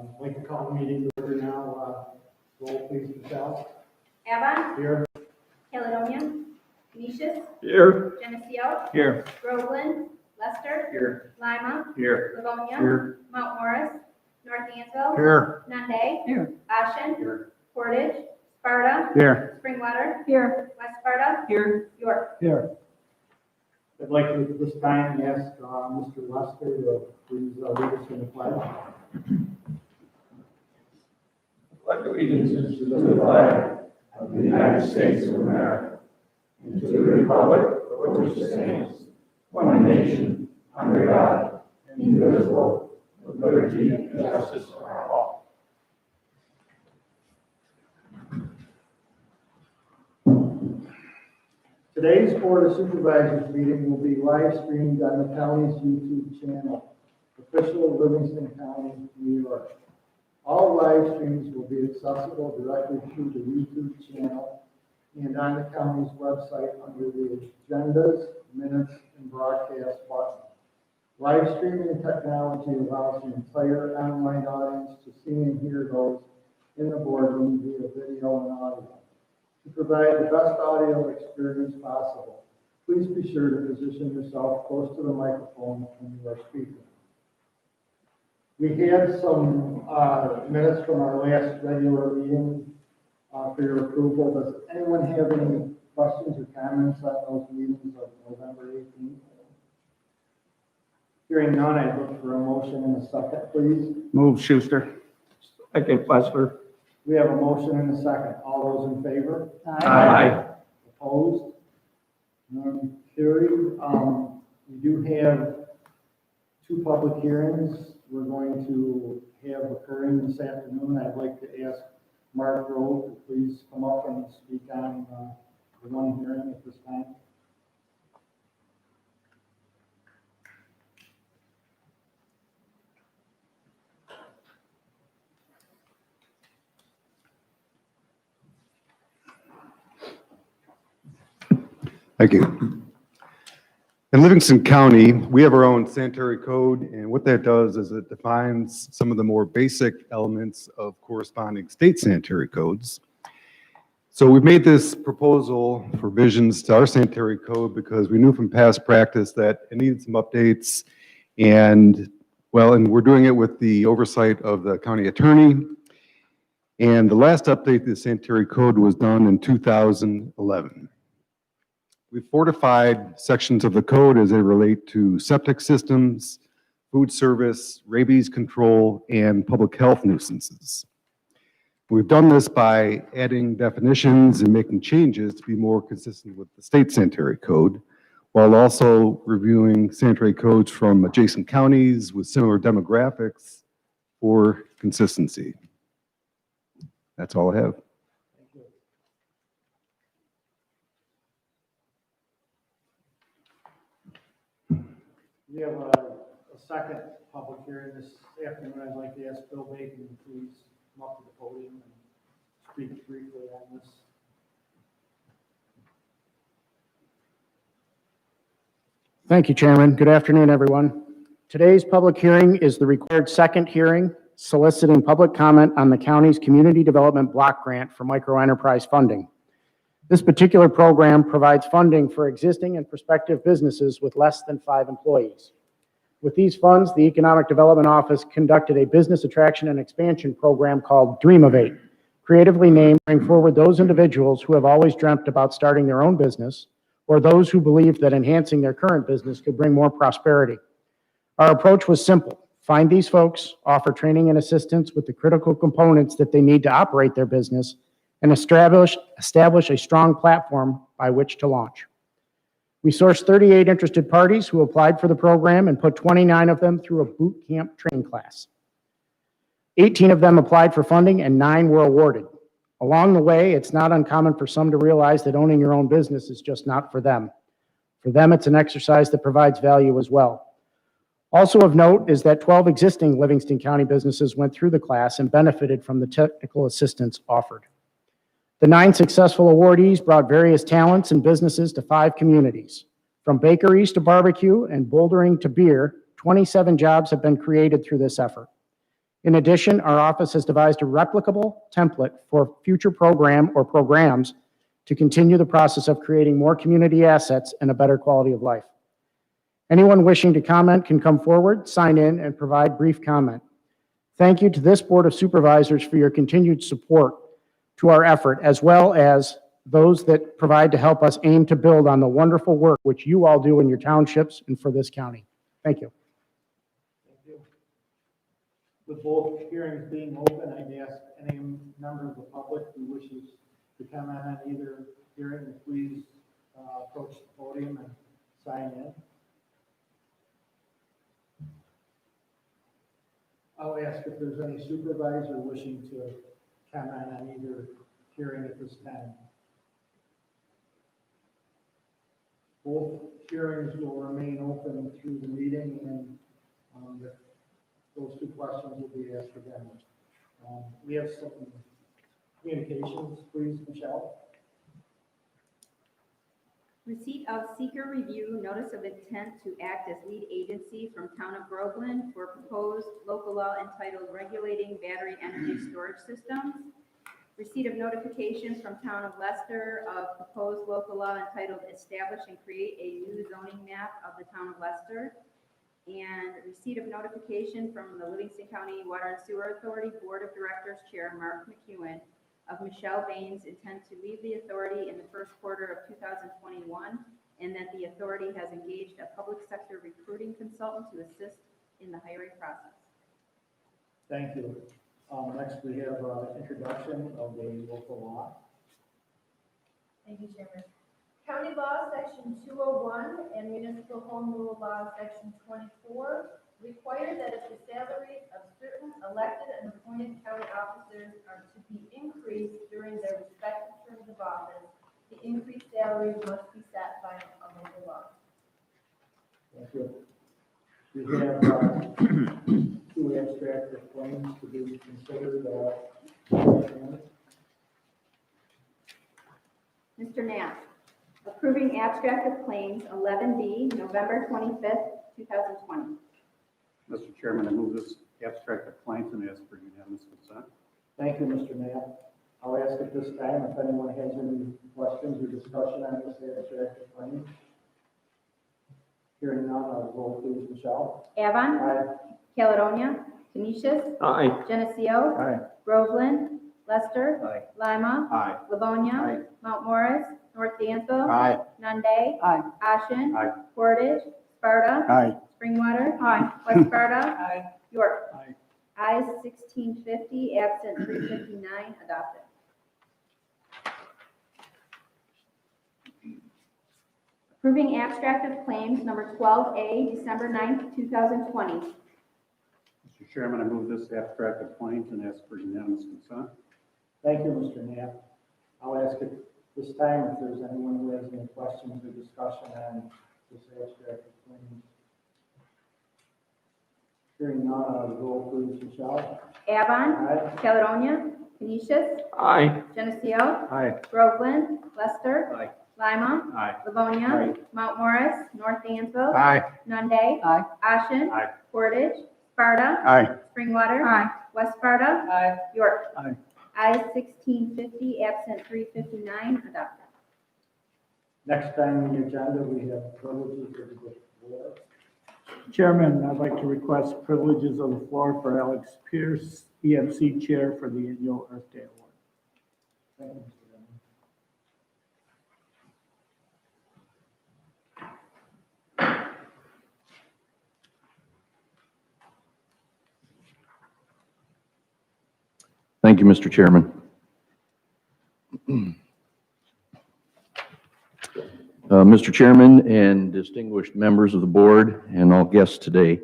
I'd like to call the meeting to order now. Roll please, Michelle. Avon. Here. Caledonia. Canisius. Here. Geneseo. Here. Groveland. Lester. Here. Lima. Here. Livonia. Here. Mount Morris. North Dansville. Here. Nunde. Here. Ashen. Here. Portage. Sparta. Here. Springwater. Here. West Sparta. Here. York. Here. I'd like to at this time ask Mr. Lester to please lead us in the pledge. Pledge allegiance to the flag of the United States of America and to the republic for which it stands, one nation, under God, indivisible, with liberty and justice for all. Today's Board of Supervisors meeting will be live streamed on the county's YouTube channel, official Livingston County, New York. All live streams will be accessible directly through the YouTube channel and on the county's website under the Agendas, Minutes, and Broadcast button. Live streaming technology allows the entire online audience to see and hear those in the boardroom via video and audio. To provide the best audio experience possible, please be sure to position yourself close to the microphone when you are speaking. We had some minutes from our last regular meeting for your approval. Does anyone have any questions or comments on those meetings of November 18th? Hearing none, I look for a motion in a second, please. Move Schuster. Second Lester. We have a motion and a second. All those in favor? Aye. Opposed? None carried. We do have two public hearings we're going to have occurring this afternoon. I'd like to ask Mark Grove to please come up and speak on the one hearing at this time. Thank you. In Livingston County, we have our own sanitary code, and what that does is it defines some of the more basic elements of corresponding state sanitary codes. So we've made this proposal for revisions to our sanitary code because we knew from past practice that it needed some updates, and we're doing it with the oversight of the county attorney. And the last update to the sanitary code was done in 2011. We've fortified sections of the code as they relate to septic systems, food service, rabies control, and public health nuisances. We've done this by adding definitions and making changes to be more consistent with the state sanitary code, while also reviewing sanitary codes from adjacent counties with similar demographics for consistency. That's all I have. We have a second public hearing this afternoon. I'd like to ask Bill Bacon to please come up to the podium and speak briefly on this. Thank you, Chairman. Good afternoon, everyone. Today's public hearing is the required second hearing soliciting public comment on the county's Community Development Block Grant for microenterprise funding. This particular program provides funding for existing and prospective businesses with less than 5 employees. With these funds, the Economic Development Office conducted a business attraction and expansion program called Dreamovate, creatively named to bring forward those individuals who have always dreamt about starting their own business, or those who believe that enhancing their current business could bring more prosperity. Our approach was simple. Find these folks, offer training and assistance with the critical components that they need to operate their business, and establish a strong platform by which to launch. We sourced 38 interested parties who applied for the program and put 29 of them through a boot camp training class. 18 of them applied for funding and 9 were awarded. Along the way, it's not uncommon for some to realize that owning your own business is just not for them. For them, it's an exercise that provides value as well. Also of note is that 12 existing Livingston County businesses went through the class and benefited from the technical assistance offered. The 9 successful awardees brought various talents and businesses to 5 communities. From bakeries to barbecue and bouldering to beer, 27 jobs have been created through this effort. In addition, our office has devised a replicable template for future program or programs to continue the process of creating more community assets and a better quality of life. Anyone wishing to comment can come forward, sign in, and provide brief comment. Thank you to this Board of Supervisors for your continued support to our effort, as well as those that provide to help us aim to build on the wonderful work which you all do in your townships and for this county. Thank you. Thank you. With both hearings being open, I'd ask any member of the public who wishes to comment on either hearing to please approach the podium and sign in. I'll ask if there's any supervisor wishing to comment on either hearing at this time. Both hearings will remain open through the meeting, and those two questions will be asked again. We have some communications, please, Michelle. Receipt of seeker review notice of intent to act as lead agency from Town of Groveland for proposed local law entitled Regulating Battery Energy Storage Systems. Receipt of notification from Town of Leicester of proposed local law entitled Establish and Create a New Zoning Map of the Town of Leicester. And receipt of notification from the Livingston County Water and Sewer Authority Board of Directors Chair Mark McEwen of Michelle Bain's intent to leave the authority in the first quarter of 2021, and that the authority has engaged a public sector recruiting consultant to assist in the hiring process. Thank you. Next, we have introduction of the local law. Thank you, Chairman. County Law, Section 201, and Municipal Home Rule Law, Section 24, require that if the salaries of certain elected and appointed county officers are to be increased during their respective terms of office, the increased salaries must be set by a local law. Thank you. We have two abstract of claims to be considered. Mr. Knapp, approving abstract of claims 11B, November 25th, 2020. Mr. Chairman, I move this abstract of claims and ask for unanimous consent. Thank you, Mr. Knapp. I'll ask at this time if anyone has any questions or discussion on this abstract of claims. Hearing none, I'll roll please, Michelle. Avon. Aye. Caledonia. Canisius. Aye. Geneseo. Aye. Groveland. Lester. Aye. Lima. Aye. Livonia. Aye. Mount Morris. North Dansville. Aye. Nunde. Aye. Ashen. Aye. Portage. Sparta. Aye. Springwater. West Sparta. Aye. York. Aye. Ayes 1650, absent 359, adopted. Approving abstract of claims number 12A, December 9th, 2020. Mr. Chairman, I move this abstract of claims and ask for unanimous consent. Thank you, Mr. Knapp. I'll ask at this time if there's anyone who has any questions or discussion on this abstract of claims. Hearing none, I'll roll please, Michelle. Avon. Aye. Caledonia. Canisius. Aye. Geneseo. Aye. Groveland. Lester. Aye. Lima. Aye. Livonia. Aye. Mount Morris. North Dansville. Aye. Nunde. Aye. Ashen. Aye. Portage. Sparta. Aye. Springwater. West Sparta. Aye. York. Aye. Ayes 1650, absent 359, adopted. Next time on the agenda, we have privileges of the board. Chairman, I'd like to request privileges of the floor for Alex Pierce, EMC Chair for the annual Earth Day Award. Thank you, Mr. Denman. Thank you, Mr. Chairman. Mr. Chairman and distinguished members of the board and all guests today,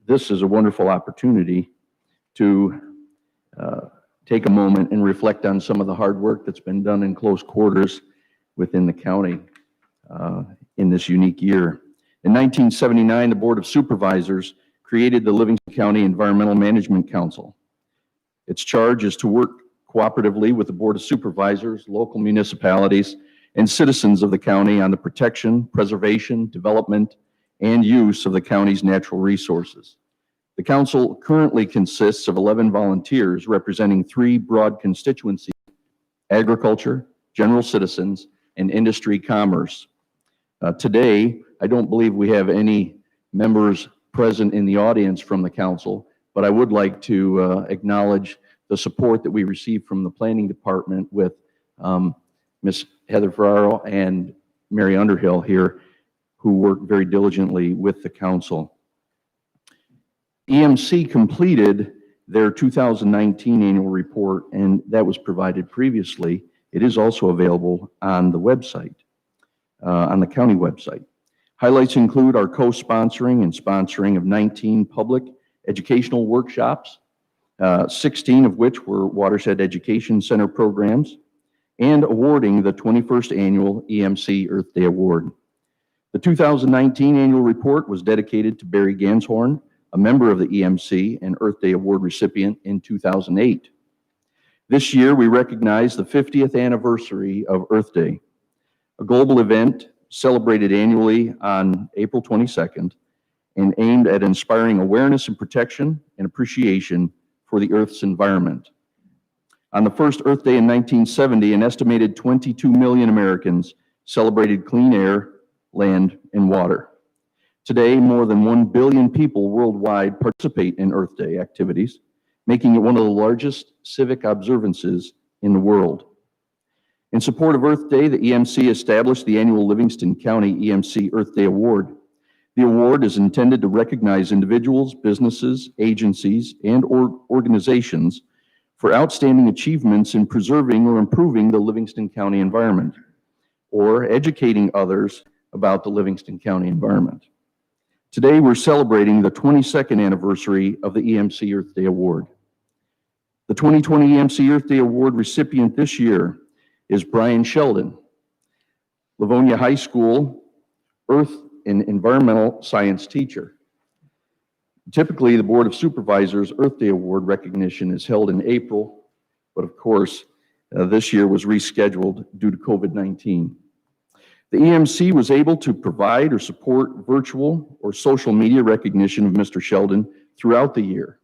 this is a wonderful opportunity to take a moment and reflect on some of the hard work that's been done in close quarters within the county in this unique year. In 1979, the Board of Supervisors created the Livingston County Environmental Management Council. Its charge is to work cooperatively with the Board of Supervisors, local municipalities, and citizens of the county on the protection, preservation, development, and use of the county's natural resources. The council currently consists of 11 volunteers representing 3 broad constituencies: agriculture, general citizens, and industry commerce. Today, I don't believe we have any members present in the audience from the council, but I would like to acknowledge the support that we received from the planning department with Ms. Heather Ferraro and Mary Underhill here, who worked very diligently with the council. EMC completed their 2019 annual report, and that was provided previously. It is also available on the website, on the county website. Highlights include our co-sponsoring and sponsoring of 19 public educational workshops, 16 of which were Watershed Education Center programs, and awarding the 21st Annual EMC Earth Day Award. The 2019 annual report was dedicated to Barry Ganshorn, a member of the EMC and Earth Day Award recipient in 2008. This year, we recognize the 50th anniversary of Earth Day, a global event celebrated annually on April 22nd and aimed at inspiring awareness and protection and appreciation for the Earth's environment. On the first Earth Day in 1970, an estimated 22 million Americans celebrated clean air, land, and water. Today, more than 1 billion people worldwide participate in Earth Day activities, making it one of the largest civic observances in the world. In support of Earth Day, the EMC established the annual Livingston County EMC Earth Day Award. The award is intended to recognize individuals, businesses, agencies, and organizations for outstanding achievements in preserving or improving the Livingston County environment, or educating others about the Livingston County environment. Today, we're celebrating the 22nd anniversary of the EMC Earth Day Award. The 2020 EMC Earth Day Award recipient this year is Brian Sheldon, Livonia High School Earth and Environmental Science teacher. Typically, the Board of Supervisors Earth Day Award recognition is held in April, but of course, this year was rescheduled due to COVID-19. The EMC was able to provide or support virtual or social media recognition of Mr. Sheldon throughout the year.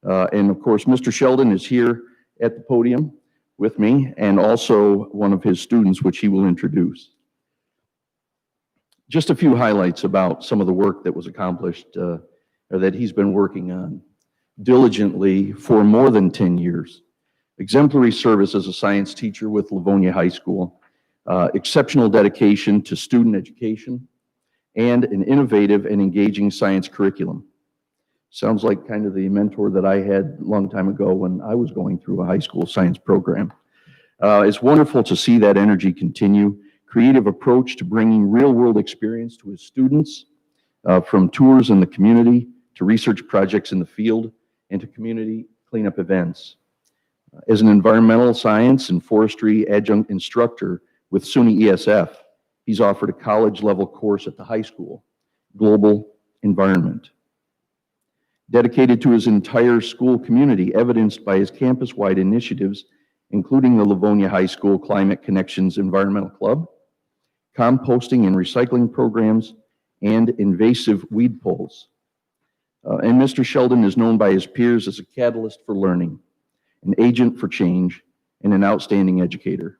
And of course, Mr. Sheldon is here at the podium with me, and also one of his students, which he will introduce. Just a few highlights about some of the work that was accomplished, or that he's been working on diligently for more than 10 years. Exemplary service as a science teacher with Livonia High School, exceptional dedication to student education, and an innovative and engaging science curriculum. Sounds like kind of the mentor that I had a long time ago when I was going through a high school science program. It's wonderful to see that energy continue. Creative approach to bringing real-world experience to his students, from tours in the community to research projects in the field and to community cleanup events. As an environmental science and forestry adjunct instructor with SUNY ESF, he's offered a college-level course at the high school, Global Environment. Dedicated to his entire school community, evidenced by his campus-wide initiatives, including the Livonia High School Climate Connections Environmental Club, composting and recycling programs, and invasive weed pulls. And Mr. Sheldon is known by his peers as a catalyst for learning, an agent for change, and an outstanding educator.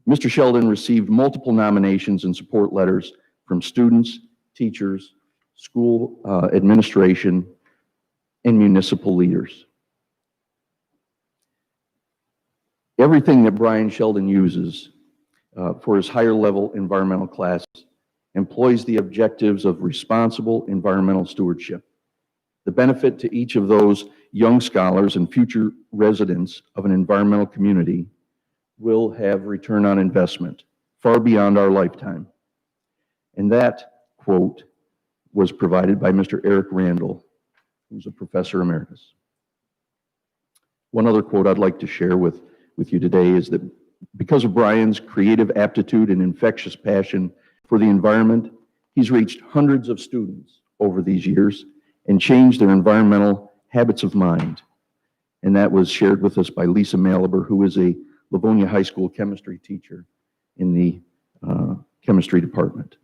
Mr. Sheldon received multiple nominations and support letters from students, teachers, school administration, and municipal leaders. Everything that Brian Sheldon uses for his higher level environmental classes employs the objectives of responsible environmental stewardship. The benefit to each of those young scholars and future residents of an environmental community will have return on investment far beyond our lifetime. And that quote was provided by Mr. Eric Randall, who's a professor emeritus. One other quote I'd like to share with you today is that because of Brian's creative aptitude and infectious passion for the environment, he's reached hundreds of students over these years and changed their environmental habits of mind. And that was shared with us by Lisa Malaber, who is a Livonia High School chemistry teacher in the chemistry department.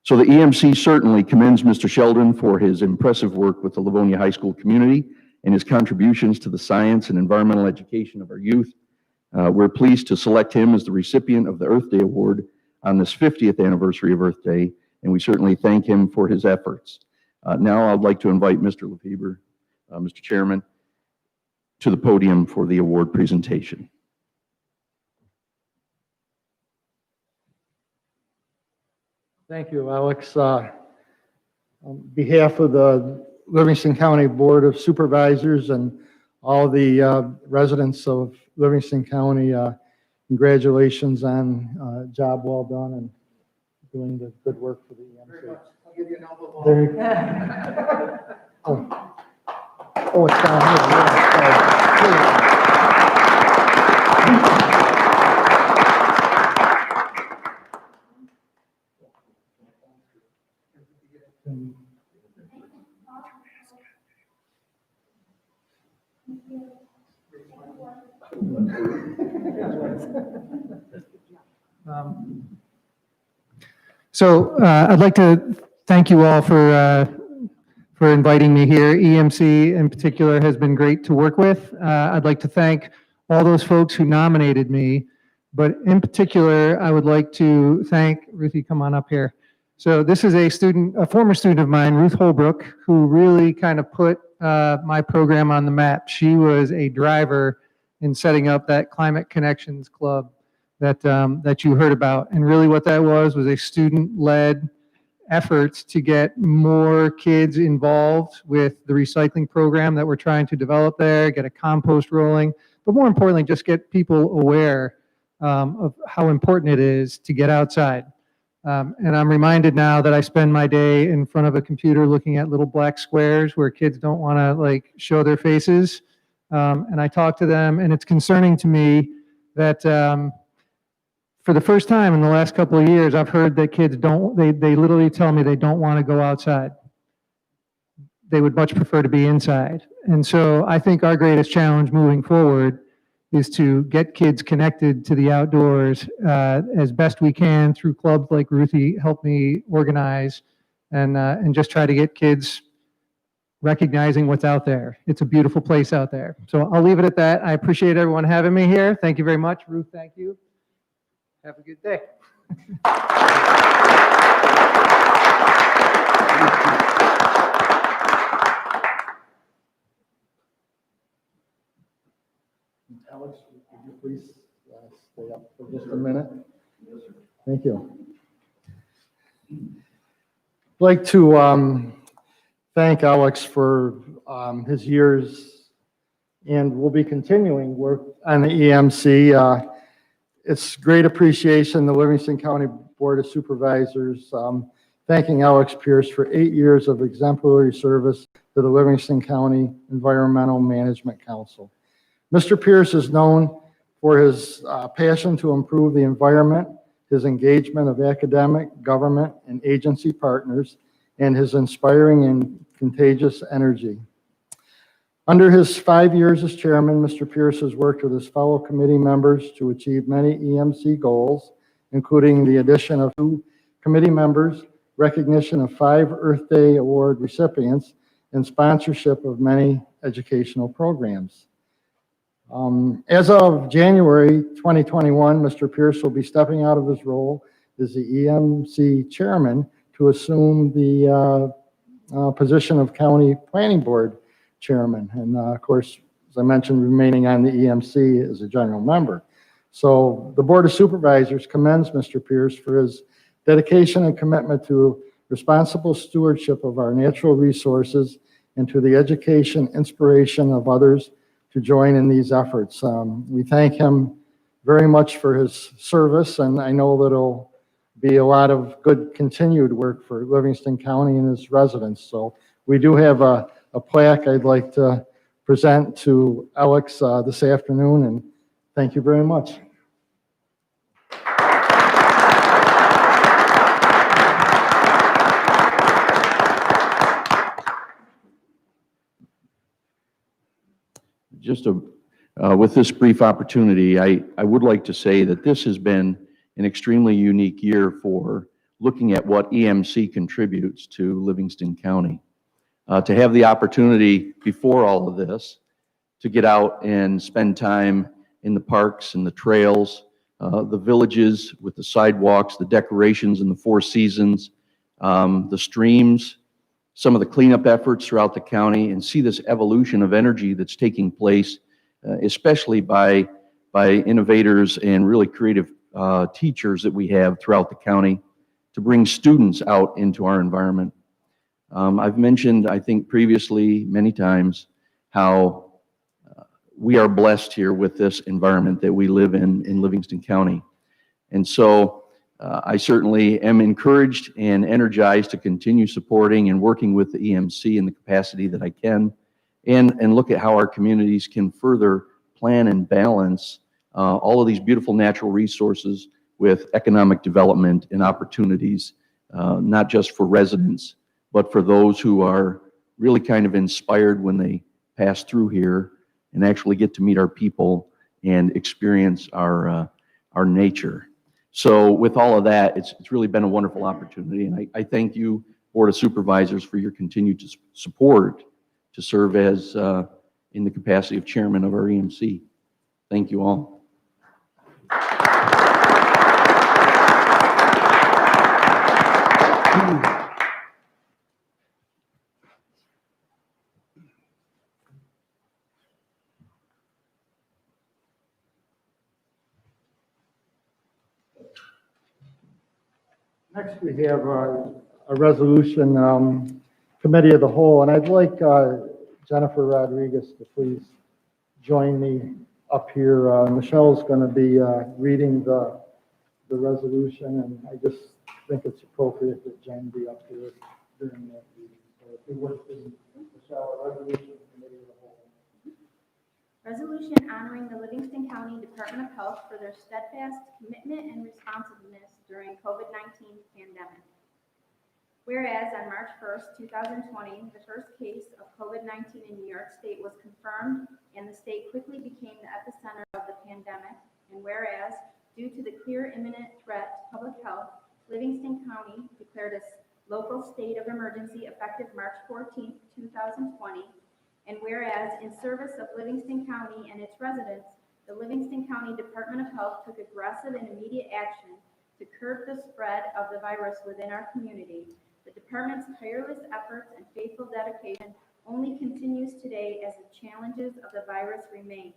So the EMC certainly commends Mr. Sheldon for his impressive work with the Livonia High School community and his contributions to the science and environmental education of our youth. We're pleased to select him as the recipient of the Earth Day Award on this 50th anniversary of Earth Day, and we certainly thank him for his efforts. Now I'd like to invite Mr. Lefebvre, Mr. Chairman, to the podium for the award presentation. Thank you, Alex. On behalf of the Livingston County Board of Supervisors and all the residents of Livingston County, congratulations on a job well done and doing the good work for the EMC. I'll give you an elbow. Oh, it's down here. Yeah, I'd like to thank you all for inviting me here. EMC in particular has been great to work with. I'd like to thank all those folks who nominated me, but in particular, I would like to thank Ruthie. Come on up here. So this is a former student of mine, Ruth Holbrook, who really kind of put my program on the map. She was a driver in setting up that Climate Connections Club that you heard about. And really what that was a student-led efforts to get more kids involved with the recycling program that we're trying to develop there, get a compost rolling, but more importantly, just get people aware of how important it is to get outside. And I'm reminded now that I spend my day in front of a computer looking at little black squares where kids don't want to show their faces. And I talk to them, and it's concerning to me that for the first time in the last couple of years, I've heard that kids they literally tell me they don't want to go outside. They would much prefer to be inside. And so I think our greatest challenge moving forward is to get kids connected to the outdoors as best we can through clubs like Ruthie helped me organize, and just try to get kids recognizing what's out there. It's a beautiful place out there. So I'll leave it at that. I appreciate everyone having me here. Thank you very much. Ruth, thank you. Have a good day. Alex, would you please stay up for just a minute? Thank you. I'd like to thank Alex for his years, and we'll be continuing work on the EMC. It's great appreciation, the Livingston County Board of Supervisors, thanking Alex Pierce for 8 years of exemplary service to the Livingston County Environmental Management Council. Mr. Pierce is known for his passion to improve the environment, his engagement of academic, government, and agency partners, and his inspiring and contagious energy. Under his 5 years as chairman, Mr. Pierce has worked with his fellow committee members to achieve many EMC goals, including the addition of 2 committee members, recognition of 5 Earth Day Award recipients, and sponsorship of many educational programs. As of January 2021, Mr. Pierce will be stepping out of his role as the EMC chairman to assume the position of County Planning Board chairman. And of course, as I mentioned, remaining on the EMC as a general member. So the Board of Supervisors commends Mr. Pierce for his dedication and commitment to responsible stewardship of our natural resources and to the education, inspiration of others to join in these efforts. We thank him very much for his service, and I know that it'll be a lot of good continued work for Livingston County and its residents. So we do have a plaque I'd like to present to Alex this afternoon, and thank you very much. Just with this brief opportunity, I would like to say that this has been an extremely unique year for looking at what EMC contributes to Livingston County. To have the opportunity before all of this to get out and spend time in the parks and the trails, the villages with the sidewalks, the decorations in the Four Seasons, the streams, some of the cleanup efforts throughout the county, and see this evolution of energy that's taking place, especially by innovators and really creative teachers that we have throughout the county to bring students out into our environment. I've mentioned, I think previously, many times, how we are blessed here with this environment that we live in Livingston County. And so I certainly am encouraged and energized to continue supporting and working with the EMC in the capacity that I can, and look at how our communities can further plan and balance all of these beautiful natural resources with economic development and opportunities, not just for residents, but for those who are really kind of inspired when they pass through here and actually get to meet our people and experience our nature. So with all of that, it's really been a wonderful opportunity, and I thank you, Board of Supervisors, for your continued support to serve as in the capacity of chairman of our EMC. Thank you all. Next, we have a resolution, committee of the whole, and I'd like Jennifer Rodriguez to please join me up here. Michelle's going to be reading the resolution, and I just think it's appropriate that Jen be up here during that meeting. So if you would, please, Michelle, resolution committee of the whole. Resolution honoring the Livingston County Department of Health for their steadfast commitment and responsiveness during COVID-19 pandemic. Whereas on March 1st, 2020, the first case of COVID-19 in New York State was confirmed and the state quickly became the epicenter of the pandemic. And whereas, due to the clear imminent threat to public health, Livingston County declared a local state of emergency effective March 14th, 2020. And whereas, in service of Livingston County and its residents, the Livingston County Department of Health took aggressive and immediate action to curb the spread of the virus within our community. The department's tireless efforts and faithful dedication only continues today as the challenges of the virus remain.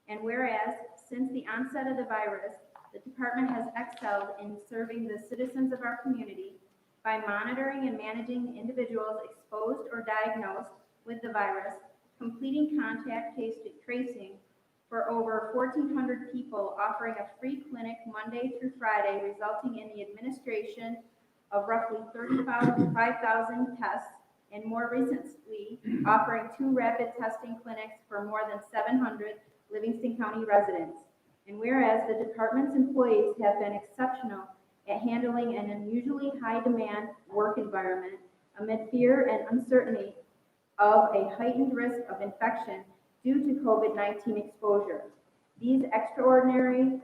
And whereas, since the onset of the virus, the department has excelled in serving the citizens of our community by monitoring and managing individuals exposed or diagnosed with the virus, completing contact case tracing for over 1,400 people, offering a free clinic Monday through Friday, resulting in the administration of roughly 35,000 tests, and more recently, offering 2 rapid testing clinics for more than 700 Livingston County residents. And whereas the department's employees have been exceptional at handling an unusually high demand work environment amid fear and uncertainty of a heightened risk of infection due to COVID-19 exposure. These extraordinary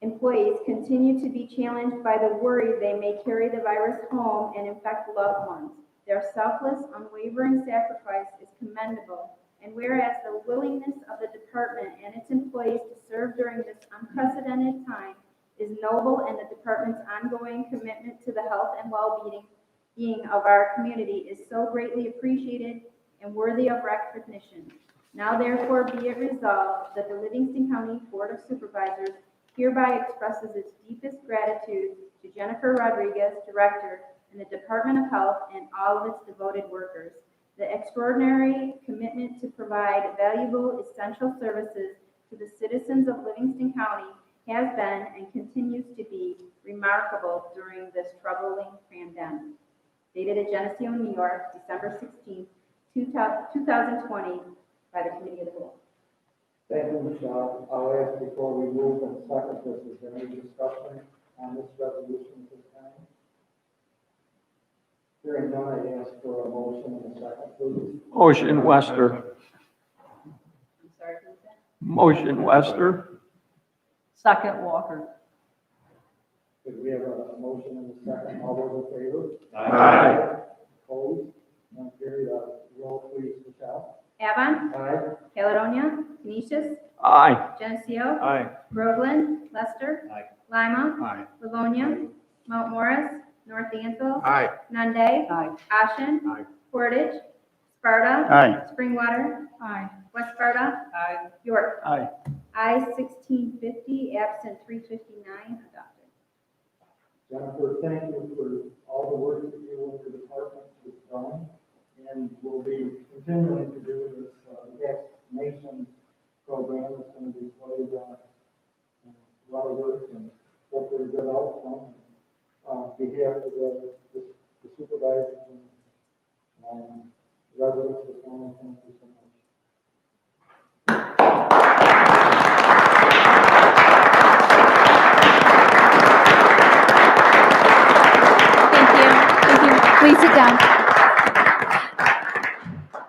employees continue to be challenged by the worry they may carry the virus home and infect loved ones. Their selfless, unwavering sacrifice is commendable, and whereas the willingness of the department and its employees to serve during this unprecedented time is noble, and the department's ongoing commitment to the health and well-being of our community is so greatly appreciated and worthy of recognition. Now therefore be it resolved that the Livingston County Board of Supervisors hereby expresses its deepest gratitude to Jennifer Rodriguez, Director in the Department of Health, and all of its devoted workers. The extraordinary commitment to provide valuable essential services to the citizens of Livingston County has been and continues to be remarkable during this troubling pandemic. Dated at Geneseo, New York, December 16, 2020, by the Committee of the Whole. Thank you, Michelle. I'll ask before we move and second this, is there any discussion on this resolution at this time? Hearing none, I ask for a motion and a second, please. Motion Wester. I'm sorry, who was that? Motion Wester. Second, Walker. Could we have a motion and a second? All those in favor? Aye. Opposed? None carried. Roll please, Michelle. Avon, Aye. Caledonia, Canisius, Aye. Geneseo, Aye. Groveland, Lester, Aye. Lima, Aye. Livonia, Mount Morris, North Dansville, Aye. Nunde, Ashen, Aye. Portage, Sparta, Aye. Springwater, West Sparta, York. Aye. I 1650, absent 359, adopted. Jennifer, thank you for all the work that you and your department have done, and we'll be continuing to do this vaccination program. It's going to be quite a lot of work and hopefully a good outcome. On behalf of the supervisors and residents of the county, thank you so much. Thank you. Thank you. Please sit down.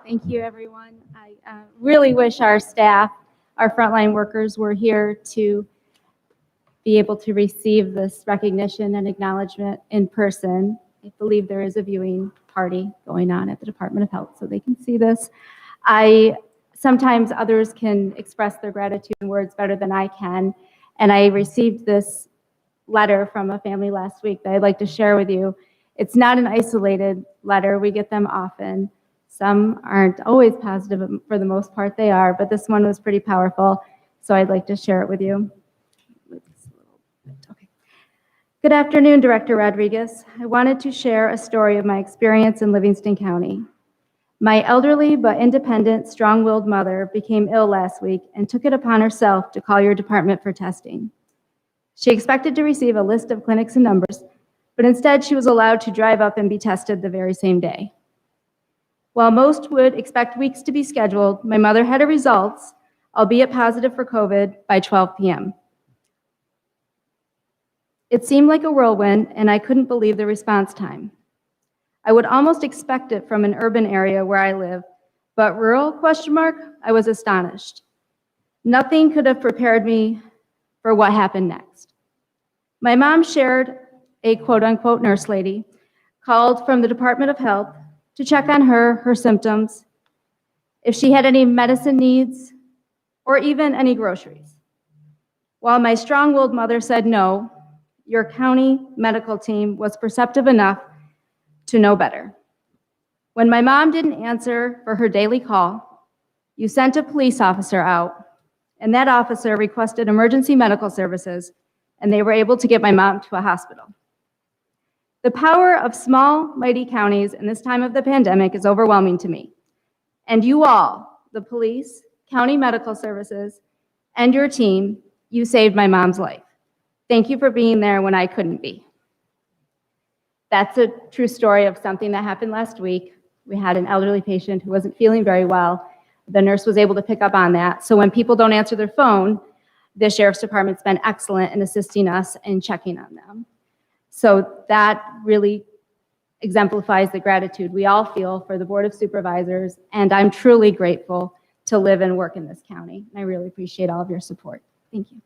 Thank you, everyone. I really wish our staff, our frontline workers were here to be able to receive this recognition and acknowledgement in person. I believe there is a viewing party going on at the Department of Health, so they can see this. Sometimes others can express their gratitude in words better than I can, and I received this letter from a family last week that I'd like to share with you. It's not an isolated letter. We get them often. Some aren't always positive, but for the most part they are, but this one was pretty powerful, so I'd like to share it with you. Okay. Good afternoon, Director Rodriguez. I wanted to share a story of my experience in Livingston County. My elderly but independent, strong-willed mother became ill last week and took it upon herself to call your department for testing. She expected to receive a list of clinics and numbers, but instead she was allowed to drive up and be tested the very same day. While most would expect weeks to be scheduled, my mother had her results, albeit positive for COVID, by 12 p.m. It seemed like a whirlwind, and I couldn't believe the response time. I would almost expect it from an urban area where I live, but rural, ? I was astonished. Nothing could have prepared me for what happened next. My mom shared a quote-unquote nurse lady called from the Department of Health to check on her symptoms, if she had any medicine needs, or even any groceries. While my strong-willed mother said no, your county medical team was perceptive enough to know better. When my mom didn't answer for her daily call, you sent a police officer out, and that officer requested emergency medical services, and they were able to get my mom to a hospital. The power of small, mighty counties in this time of the pandemic is overwhelming to me. And you all, the police, county medical services, and your team, you saved my mom's life. Thank you for being there when I couldn't be. That's a true story of something that happened last week. We had an elderly patient who wasn't feeling very well. The nurse was able to pick up on that. So when people don't answer their phone, the sheriff's department's been excellent in assisting us and checking on them. So that really exemplifies the gratitude we all feel for the Board of Supervisors, and I'm truly grateful to live and work in this county. I really appreciate all of your support. Thank you.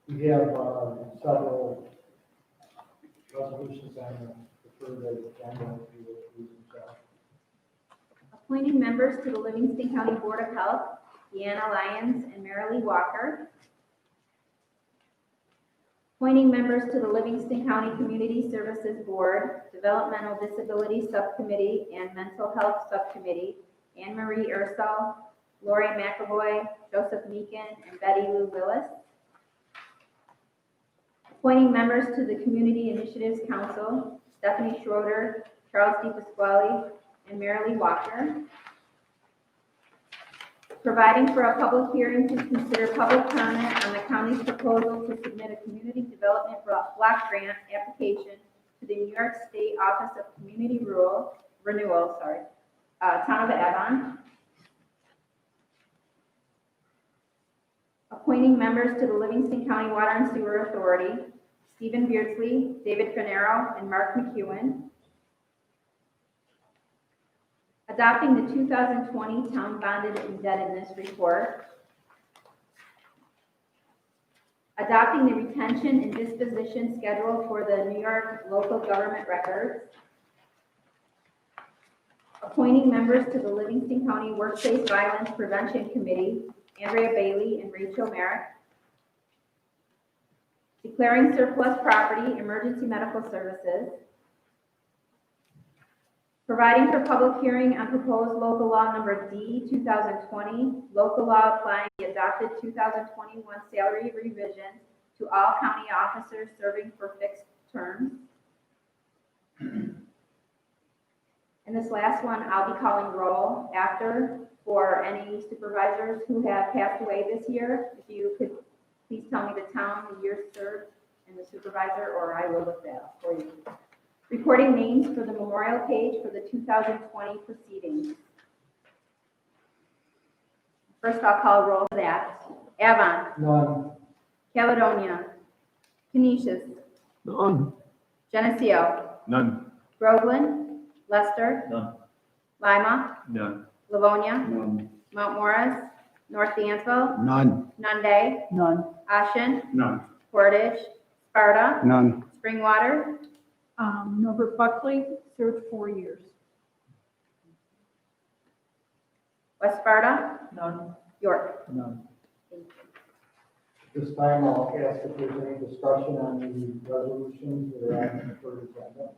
We have several resolutions on the third agenda. Appointing members to the Livingston County Board of Health, Deanna Lyons and Marilee Walker. Appointing members to the Livingston County Community Services Board, Developmental Disability Subcommittee and Mental Health Subcommittee, Anne Marie Ursel, Lori McAvoy, Joseph Meekin, and Betty Lou Willis. Appointing members to the Community Initiatives Council, Stephanie Schroeder, Charles DePasquale, and Marilee Walker. Providing for a public hearing to consider public comment on the county's proposal to submit a community development block grant application to the New York State Office of Community Renewal, Town of Avon. Appointing members to the Livingston County Water and Sewer Authority, Stephen Beardsley, David Finero, and Mark McEwen. Adopting the 2020 Town Bonded Indebtedness Report. Adopting the retention and disposition schedule for the New York local government records. Appointing members to the Livingston County Workplace Violence Prevention Committee, Andrea Bailey and Rachel Merrick. Declaring surplus property, emergency medical services. Providing for public hearing on proposed local law number D, 2020, local law applying the adopted 2021 salary revisions to all county officers serving for fixed terms. And this last one, I'll be calling roll after for any supervisors who have passed away this year. If you could please tell me the town, the year served, and the supervisor, or I will look that up for you. Reporting names for the memorial page for the 2020 proceedings. First, I'll call roll for that. Avon. None. Caledonia. Canisius. None. Geneseo. None. Groveland. Lester. None. Lima. None. Livonia. None. Mount Morris. North Dansville. None. Nunde. None. Ashen. None. Portage. Sparta. None. Springwater. Norbert Buckley served 4 years. West Sparta. None. York. None. This time I'll ask if there's any discussion on the resolutions that are on the third agenda.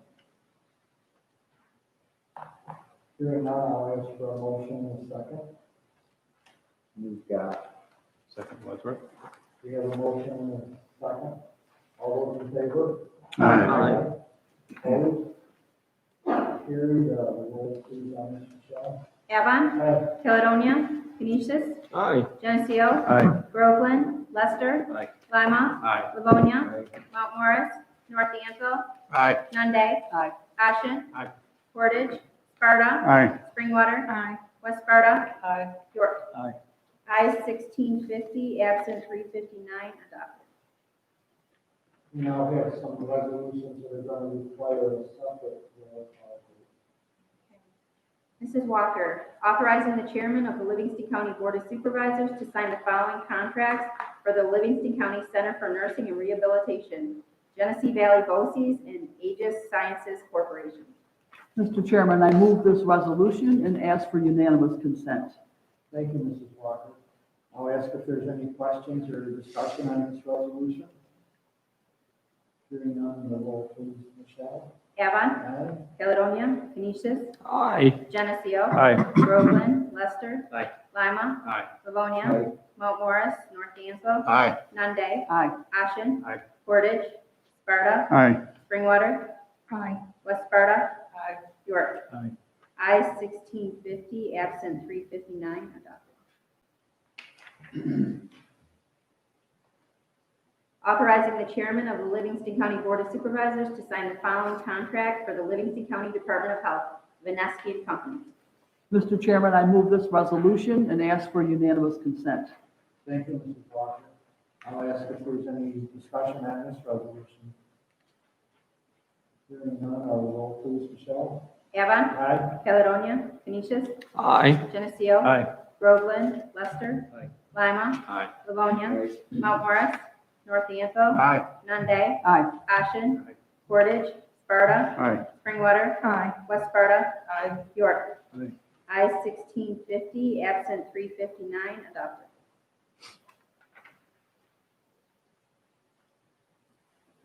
Hearing none, I'll ask for a motion in a second. We've got. Second, Wadsworth. We have a motion in a second. All those in favor? Aye. Opposed? Carried, roll please on this, Michelle. Avon. Aye. Caledonia. Canisius. Aye. Geneseo. Aye. Groveland. Lester. Aye. Lima. Aye. Livonia. Mount Morris. North Dansville. Aye. Nunde. Aye. Ashen. Aye. Portage. Sparta. Aye. Springwater. West Sparta. Aye. York. Aye. Ayes 1650, absent 359, adopted. We now have some resolutions that are going to require a separate roll call. Mrs. Walker, authorizing the chairman of the Livingston County Board of Supervisors to sign the following contracts for the Livingston County Center for Nursing and Rehabilitation, Genesee Valley BOCES, and Aegis Sciences Corporation. Mr. Chairman, I move this resolution and ask for unanimous consent. Thank you, Mrs. Walker. I'll ask if there's any questions or discussion on this resolution. Hearing none, the roll please, Michelle. Avon. Aye. Caledonia. Canisius. Aye. Geneseo. Aye. Groveland. Lester. Aye. Lima. Aye. Livonia. Aye. Mount Morris. North Dansville. Aye. Nunde. Aye. Ashen. Aye. Portage. Sparta. Aye. Springwater. Aye. West Sparta. Aye. York. Aye. Ayes 1650, absent 359, adopted. Authorizing the chairman of the Livingston County Board of Supervisors to sign the following contract for the Livingston County Department of Health, Vineski and Company. Mr. Chairman, I move this resolution and ask for unanimous consent. Thank you, Mrs. Walker. I'll ask if there's any discussion on this resolution. Hearing none, I will roll please, Michelle. Avon. Aye. Caledonia. Canisius. Aye. Geneseo. Aye. Groveland. Lester. Aye. Lima. Aye. Livonia. Mount Morris. North Dansville. Aye. Nunde. Aye. Ashen. Aye. Portage. Sparta. Aye. Springwater. West Sparta. Aye. York. Aye. Ayes 1650, absent 359, adopted.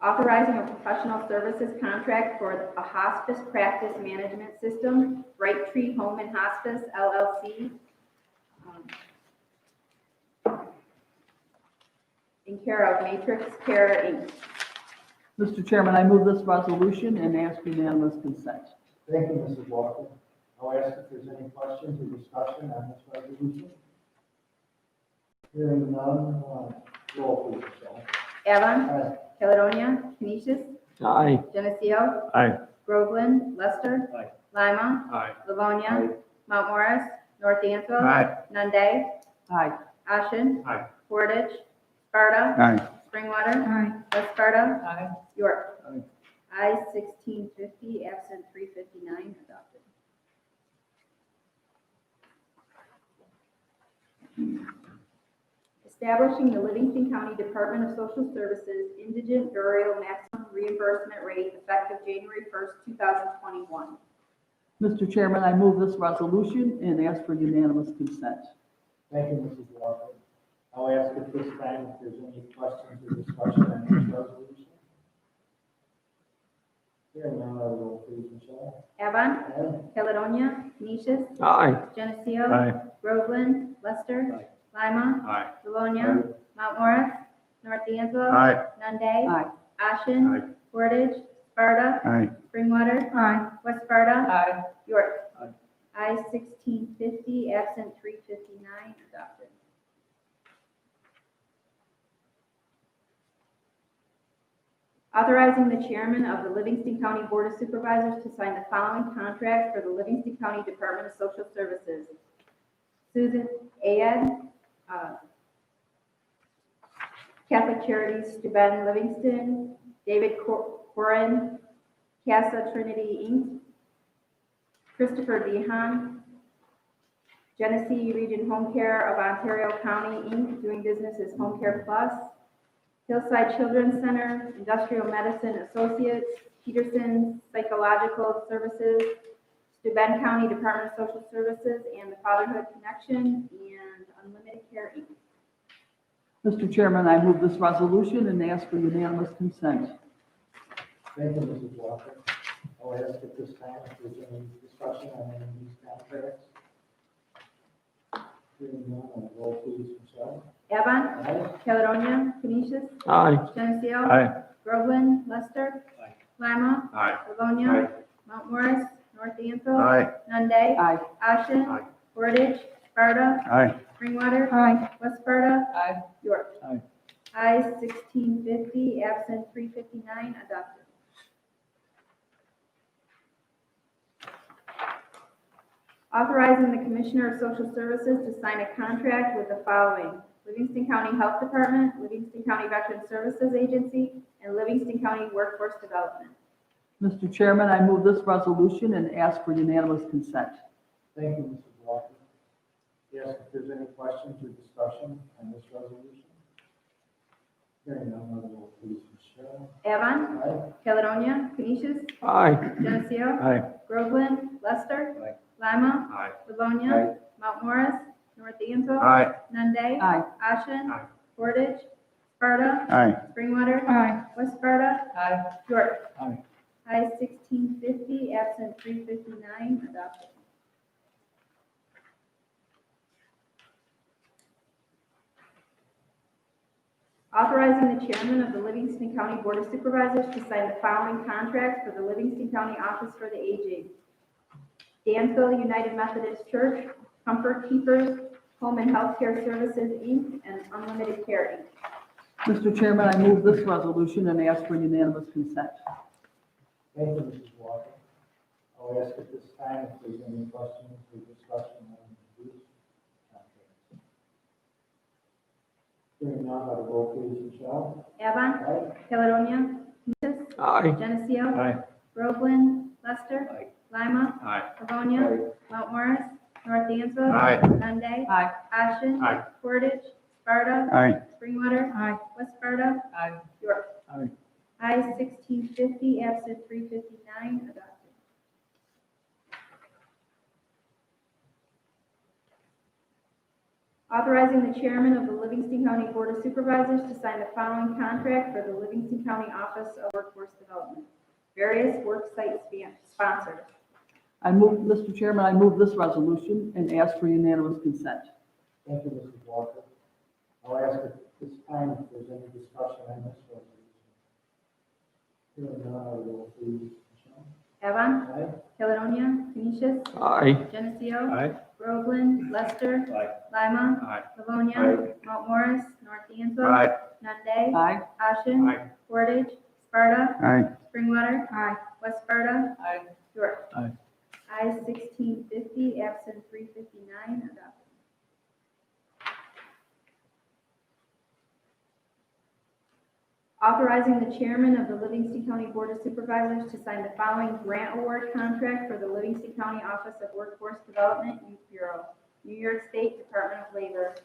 Authorizing a professional services contract for a hospice practice management system, Bright Tree Home and Hospice LLC. In care of Matrix Care Inc. Mr. Chairman, I move this resolution and ask unanimous consent. Thank you, Mrs. Walker. I'll ask if there's any questions or discussion on this resolution. Hearing none, roll please, Michelle. Avon. Aye. Caledonia. Canisius. Aye. Geneseo. Aye. Groveland. Lester. Aye. Lima. Aye. Livonia. Aye. Mount Morris. North Dansville. Aye. Nunde. Aye. Ashen. Aye. Portage. Sparta. Aye. Springwater. West Sparta. Aye. York. Aye. Ayes 1650, absent 359, adopted. establishing the Livingston County Department of Social Services indigent burial maximum reimbursement rate effective January 1st, 2021. Mr. Chairman, I move this resolution and ask for unanimous consent. Thank you, Mrs. Walker. I'll ask at this time if there's any questions or discussion on this resolution. Hearing none, I will please, Michelle. Avon. Aye. Caledonia. Canisius. Aye. Geneseo. Aye. Groveland. Lester. Lima. Aye. Livonia. Mount Morris. North Dansville. Aye. Nunde. Aye. Ashen. Aye. Portage. Sparta. Aye. Springwater. West Sparta. Aye. York. Aye. I 1650, absent 359, adopted. Authorizing the chairman of the Livingston County Board of Supervisors to sign the following contracts for the Livingston County Department of Social Services. Susan Ayad, Catholic Charities, Steuben, Livingston. David Corin, Casa Trinity, Inc. Christopher Dehan, Geneseo Region Home Care of Ontario County, Inc., doing business as Home Care Plus. Hillside Children's Center, Industrial Medicine Associates, Peterson Psychological Services, Steuben County Department of Social Services, and the Fatherhood Connection, and Unlimited Care, Inc. Mr. Chairman, I move this resolution and ask for unanimous consent. Thank you, Mrs. Walker. I'll ask at this time if there's any discussion on any of these contracts. Hearing none, I will please, Michelle. Avon. Aye. Caledonia. Canisius. Aye. Geneseo. Aye. Groveland. Lester. Aye. Lima. Aye. Livonia. Aye. Mount Morris. North Dansville. Aye. Nunde. Aye. Ashen. Aye. Portage. Sparta. Aye. Springwater. Aye. West Sparta. Aye. York. Aye. I 1650, absent 359, adopted. Authorizing the Commissioner of Social Services to sign a contract with the following: Livingston County Health Department, Livingston County Veteran Services Agency, and Livingston County Workforce Development. Mr. Chairman, I move this resolution and ask for unanimous consent. Thank you, Mrs. Walker. Yes, if there's any questions or discussion on this resolution. Hearing none, I will please, Michelle. Avon. Aye. Caledonia. Canisius. Aye. Geneseo. Aye. Groveland. Lester. Aye. Lima. Aye. Livonia. Mount Morris. North Dansville. Aye. Nunde. Aye. Ashen. Aye. Portage. Sparta. Aye. Springwater. Aye. West Sparta. Aye. York. Aye. I 1650, absent 359, adopted. Authorizing the chairman of the Livingston County Board of Supervisors to sign the following contracts for the Livingston County Office for the Aging. Dansville United Methodist Church, Comfort Keepers, Home and Healthcare Services, Inc., and Unlimited Care, Inc. Mr. Chairman, I move this resolution and ask for unanimous consent. Thank you, Mrs. Walker. I'll ask at this time if there's any questions or discussion on these contracts. Hearing none, I will please, Michelle. Avon. Aye. Caledonia. Canisius. Aye. Geneseo. Aye. Groveland. Lester. Aye. Lima. Aye. Livonia. Mount Morris. North Dansville. Aye. Nunde. Aye. Ashen. Aye. Portage. Sparta. Aye. Springwater. Aye. West Sparta. Aye. York. Aye. I 1650, absent 359, adopted. Authorizing the chairman of the Livingston County Board of Supervisors to sign the following contract for the Livingston County Office of Workforce Development. Various work site sponsors. Mr. Chairman, I move this resolution and ask for unanimous consent. Thank you, Mrs. Walker. I'll ask at this time if there's any discussion on this resolution. Hearing none, I will please, Michelle. Avon. Aye. Caledonia. Canisius. Aye. Geneseo. Aye. Groveland. Lester. Aye. Lima. Aye. Livonia. Aye. Mount Morris. North Dansville. Aye. Nunde. Aye. Ashen. Aye. Portage. Sparta. Aye. Springwater. West Sparta. Aye. York. Aye. I 1650, absent 359, adopted. Authorizing the chairman of the Livingston County Board of Supervisors to sign the following grant award contract for the Livingston County Office of Workforce Development, Youth Bureau, New York State Department of Labor.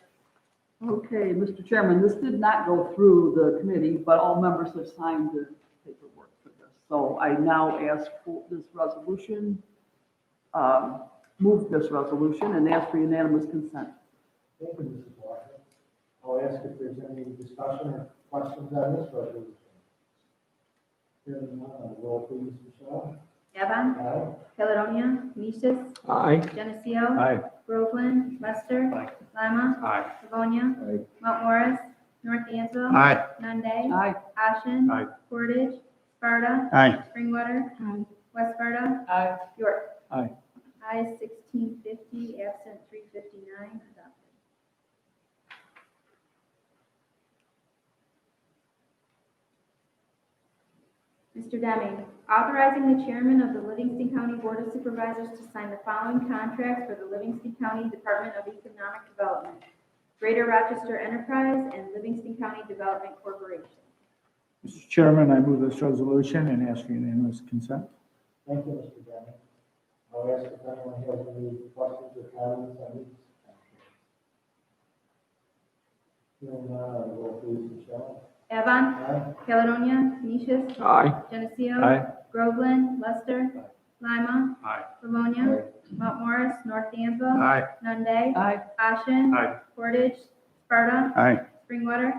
Okay, Mr. Chairman, this did not go through the committee, but all members have signed the paperwork for this. So I now ask for this resolution, move this resolution and ask for unanimous consent. Thank you, Mrs. Walker. I'll ask if there's any discussion or questions on this resolution. Hearing none, roll please, Michelle. Evan. Aye. Caledonia. Canisius. Aye. Geneseo. Aye. Groveland. Lester. Aye. Lima. Aye. Livonia. Aye. Mount Morris. North Dansville. Aye. Nunde. Aye. Ashen. Aye. Portage. Sparta. Aye. Springwater. West Sparta. Aye. York. Aye. Ayes 1650, absent 359, adopted. Mr. Deming, authorizing the chairman of the Livingston County Board of Supervisors to sign the following contracts for the Livingston County Department of Economic Development, Greater Rochester Enterprise, and Livingston County Development Corporation. Mr. Chairman, I move this resolution and ask for unanimous consent. Thank you, Mr. Denny. I'll ask if anyone has any questions or comments on these. Hearing none, roll please, Michelle. Evan. Aye. Caledonia. Canisius. Aye. Geneseo. Aye. Groveland. Lester. Lima. Aye. Livonia. Mount Morris. North Dansville. Aye. Nunde. Aye. Ashen. Aye. Portage. Sparta. Aye. Springwater.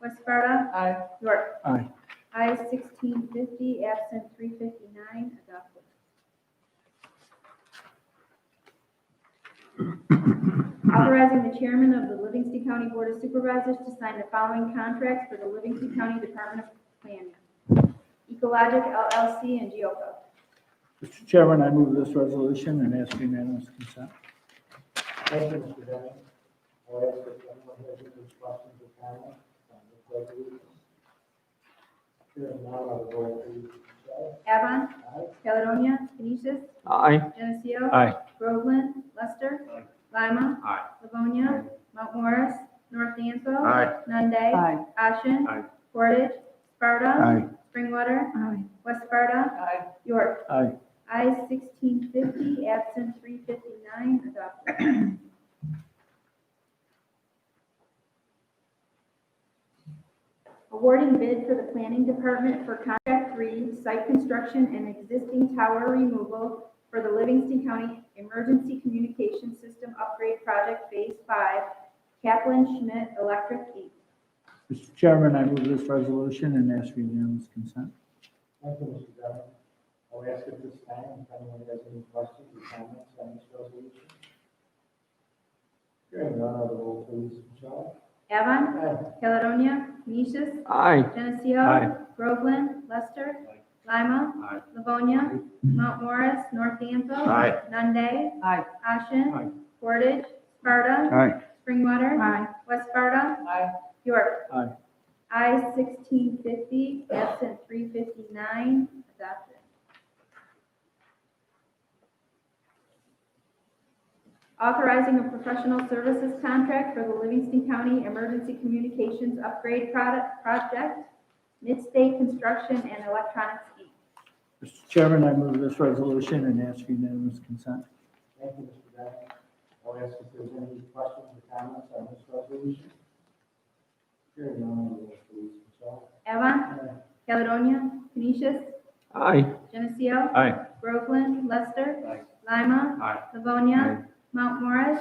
West Sparta. Aye. York. Aye. Ayes 1650, absent 359, adopted. Authorizing the chairman of the Livingston County Board of Supervisors to sign the following contracts for the Livingston County Department of Planning. Ecologic LLC and Geoco. Mr. Chairman, I move this resolution and ask for unanimous consent. Thank you, Mr. Denny. I'll ask if anyone has any questions or comments on this resolution. Hearing none, roll please, Michelle. Avon. Aye. Caledonia. Canisius. Aye. Geneseo. Aye. Groveland. Lester. Aye. Lima. Aye. Livonia. Mount Morris. North Dansville. Aye. Nunde. Aye. Ashen. Aye. Portage. Sparta. Aye. Springwater. West Sparta. Aye. York. Aye. Ayes 1650, absent 359, adopted. Awarding bid for the Planning Department for Contract 3, Site Construction and Existing Tower Removal for the Livingston County Emergency Communication System Upgrade Project Phase 5, Kaplan Schmidt Electric, Inc. Mr. Chairman, I move this resolution and ask for unanimous consent. Thank you, Mr. Denny. I'll ask at this time if anyone has any questions or comments on this resolution. Hearing none, roll please, Michelle. Avon. Aye. Caledonia. Canisius. Aye. Geneseo. Aye. Groveland. Lester. Lima. Aye. Livonia. Mount Morris. North Dansville. Aye. Nunde. Aye. Ashen. Aye. Portage. Sparta. Aye. Springwater. West Sparta. Aye. York. Aye. Ayes 1650, absent 359, adopted. Authorizing a professional services contract for the Livingston County Emergency Communications Upgrade Project, Mid-State Construction and Electronics, Inc. Mr. Chairman, I move this resolution and ask for unanimous consent. Thank you, Mr. Denny. I'll ask if there's any questions or comments on this resolution. Hearing none, roll please, Michelle. Avon. Aye. Caledonia. Canisius. Aye. Geneseo. Aye. Groveland. Lester. Aye. Lima. Aye. Livonia. Mount Morris.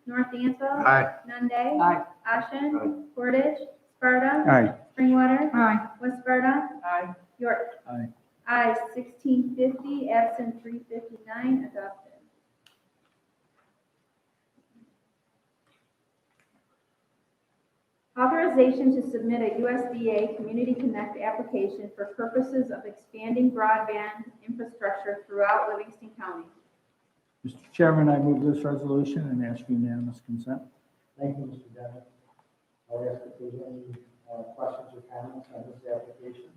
North Dansville. Aye. Nunde. Aye. Ashen. Aye. Portage. Sparta. Aye. Springwater. West Sparta. Aye. York. Aye. Ayes 1650, absent 359, adopted. Authorization to submit a USDA Community Connect application for purposes of expanding broadband infrastructure throughout Livingston County. Mr. Chairman, I move this resolution and ask for unanimous consent. Thank you, Mr. Denny. I'll ask if there's any questions or comments on this application.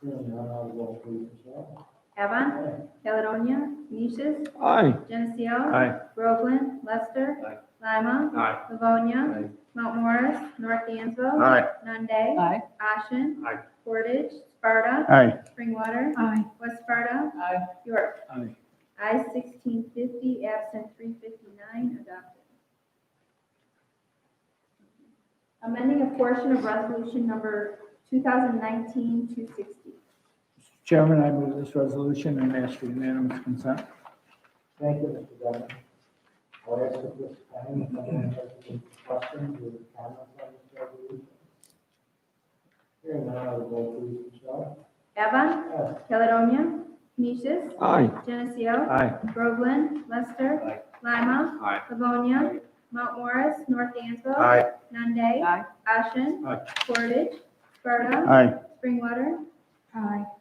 Hearing none, roll please, Michelle. Avon. Aye. Caledonia. Canisius. Aye. Geneseo. Aye. Groveland. Lester. Aye. Lima. Aye. Livonia. Aye. Mount Morris. North Dansville. Aye. Nunde. Aye. Ashen. Aye. Portage. Sparta. Aye. Springwater. West Sparta. Aye. York. Aye. Ayes 1650, absent 359, adopted. Amending a portion of resolution number 2019-260. Mr. Chairman, I move this resolution and ask for unanimous consent. Thank you, Mr. Devon. I'll ask at this time if anyone has any questions or comments on this resolution. Hearing none, I will vote please, Michelle. Evan. Yes. Caledonia. Canisius. Aye. Geneseo. Aye. Groveland. Lester. Lima. Aye. Livonia. Mount Morris. North Dansville. Aye. Nunde. Aye. Ashen. Aye. Portage. Sparta. Aye. Springwater.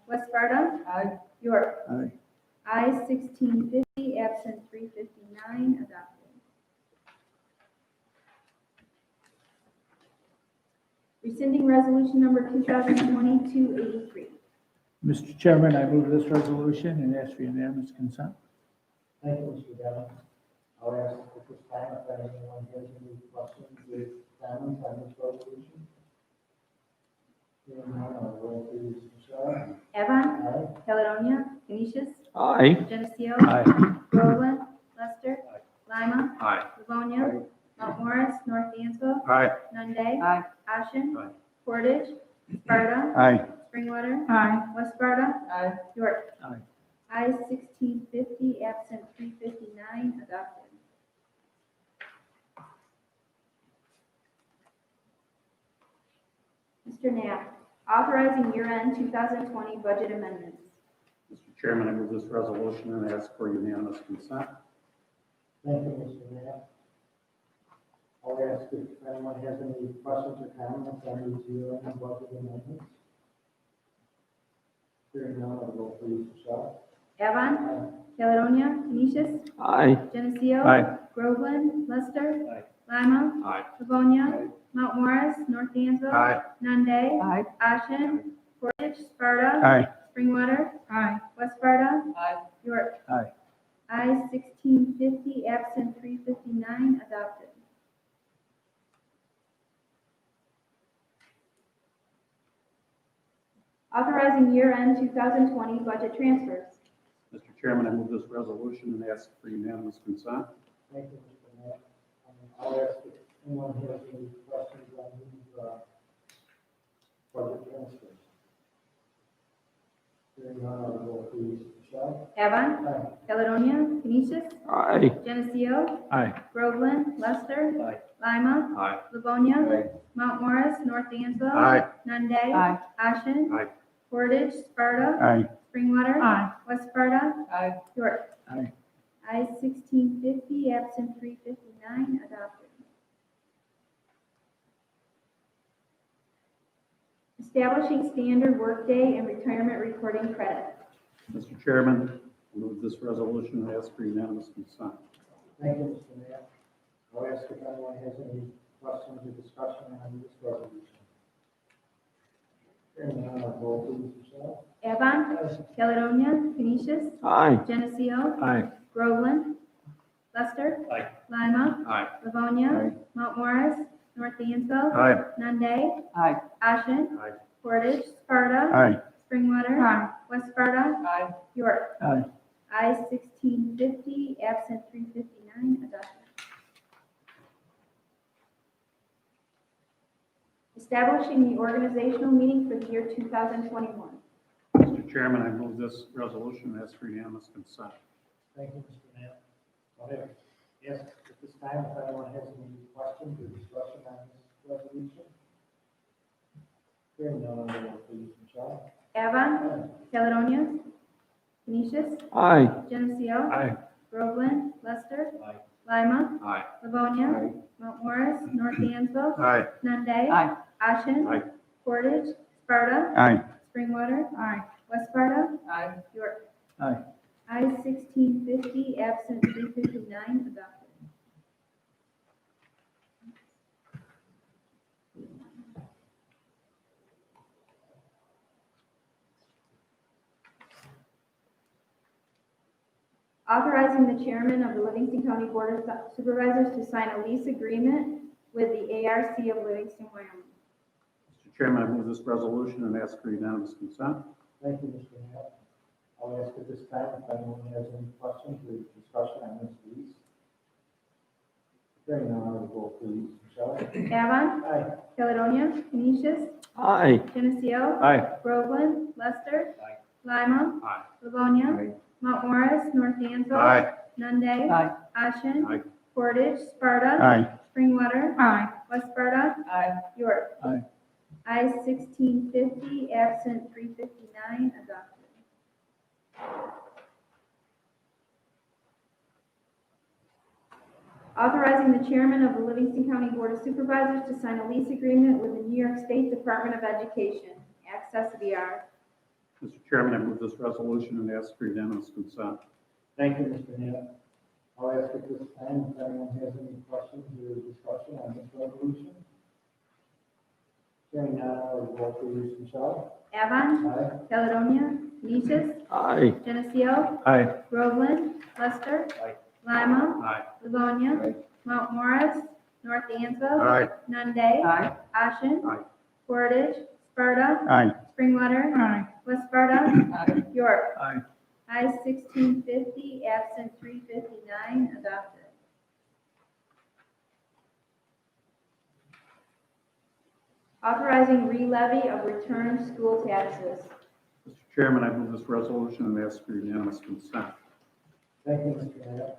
West Sparta. Aye. York. Aye. Ayes 1650, absent 359, adopted. Rescinding resolution number 2020-283. Mr. Chairman, I move this resolution and ask for unanimous consent. Thank you, Mr. Devon. I'll ask at this time if anyone has any questions or comments on this resolution. Hearing none, I will vote please, Michelle. Evan. Aye. Caledonia. Canisius. Aye. Geneseo. Aye. Groveland. Lester. Lima. Aye. Livonia. Mount Morris. North Dansville. Aye. Nunde. Aye. Ashen. Aye. Portage. Sparta. Aye. Springwater. Aye. West Sparta. Aye. York. Aye. Ayes 1650, absent 359, adopted. Mr. Knapp, authorizing year-end 2020 budget amendments. Mr. Chairman, I move this resolution and ask for unanimous consent. Thank you, Mr. Knapp. I'll ask if anyone has any questions or comments on these year-end budget amendments. Hearing none, I will vote please, Michelle. Evan. Aye. Caledonia. Canisius. Aye. Geneseo. Aye. Groveland. Lester. Aye. Lima. Aye. Livonia. Mount Morris. North Dansville. Aye. Nunde. Aye. Ashen. Portage. Sparta. Aye. Springwater. Aye. West Sparta. Aye. York. Aye. Ayes 1650, absent 359, adopted. Authorizing year-end 2020 budget transfers. Mr. Chairman, I move this resolution and ask for unanimous consent. Thank you, Mr. Knapp. I'll ask if anyone has any questions on these, budget transfers. Hearing none, I will vote please, Michelle. Evan. Aye. Caledonia. Canisius. Aye. Geneseo. Aye. Groveland. Lester. Aye. Lima. Aye. Livonia. Mount Morris. North Dansville. Aye. Nunde. Aye. Ashen. Aye. Portage. Sparta. Aye. Springwater. Aye. West Sparta. Aye. York. Aye. Ayes 1650, absent 359, adopted. Establishing standard workday and retirement recording credit. Mr. Chairman, I move this resolution and ask for unanimous consent. Thank you, Mr. Knapp. I'll ask if anyone has any questions or discussion on this resolution. Hearing none, I'll vote please, Michelle. Evan. Caledonia. Canisius. Aye. Geneseo. Aye. Groveland. Lester. Aye. Lima. Aye. Livonia. Mount Morris. North Dansville. Aye. Nunde. Aye. Ashen. Aye. Portage. Sparta. Aye. Springwater. Aye. West Sparta. Aye. York. Aye. Ayes 1650, absent 359, adopted. Establishing the organizational meeting for the year 2021. Mr. Chairman, I move this resolution and ask for unanimous consent. Thank you, Mr. Knapp. I'll have, ask at this time if anyone has any questions or discussion on this resolution. Hearing none, I will vote please, Michelle. Avon. Caledonia. Canisius. Aye. Geneseo. Aye. Groveland. Lester. Aye. Lima. Aye. Livonia. Mount Morris. North Dansville. Aye. Nunde. Aye. Ashen. Aye. Portage. Sparta. Aye. Springwater. Aye. West Sparta. Aye. York. Aye. Ayes 1650, absent 359, adopted. Authorizing the chairman of the Livingston County Board of Supervisors to sign a lease agreement with the ARC of Livingston, Wyoming. Mr. Chairman, I move this resolution and ask for unanimous consent. Thank you, Mr. Knapp. I'll ask at this time if anyone has any questions or discussion on this lease. Hearing none, roll please. Michelle? Avon. Aye. Caledonia. Canisius. Aye. Geneseo. Aye. Groveland. Lester. Aye. Lima. Aye. Livonia. Aye. Mount Morris. North Dansville. Aye. Nunde. Aye. Ashen. Aye. Portage. Sparta. Aye. Springwater. Aye. West Sparta. Aye. York. Aye. I 1650, absent 359, adopted. Authorizing the chairman of the Livingston County Board of Supervisors to sign a lease agreement with the New York State Department of Education, Access VR. Mr. Chairman, I move this resolution and ask for unanimous consent. Thank you, Mr. Knapp. I'll ask at this time if anyone has any questions or discussion on this resolution. Hearing none, roll please. Michelle? Avon. Aye. Caledonia. Canisius. Aye. Geneseo. Aye. Groveland. Lester. Aye. Lima. Aye. Livonia. Aye. Mount Morris. North Dansville. Aye. Nunde. Aye. Ashen. Aye. Portage. Sparta. Aye. Springwater. Aye. West Sparta. Aye. York. Aye. I 1650, absent 359, adopted. Authorizing re-levy of returned school taxes. Mr. Chairman, I move this resolution and ask for unanimous consent. Thank you, Mr. Knapp.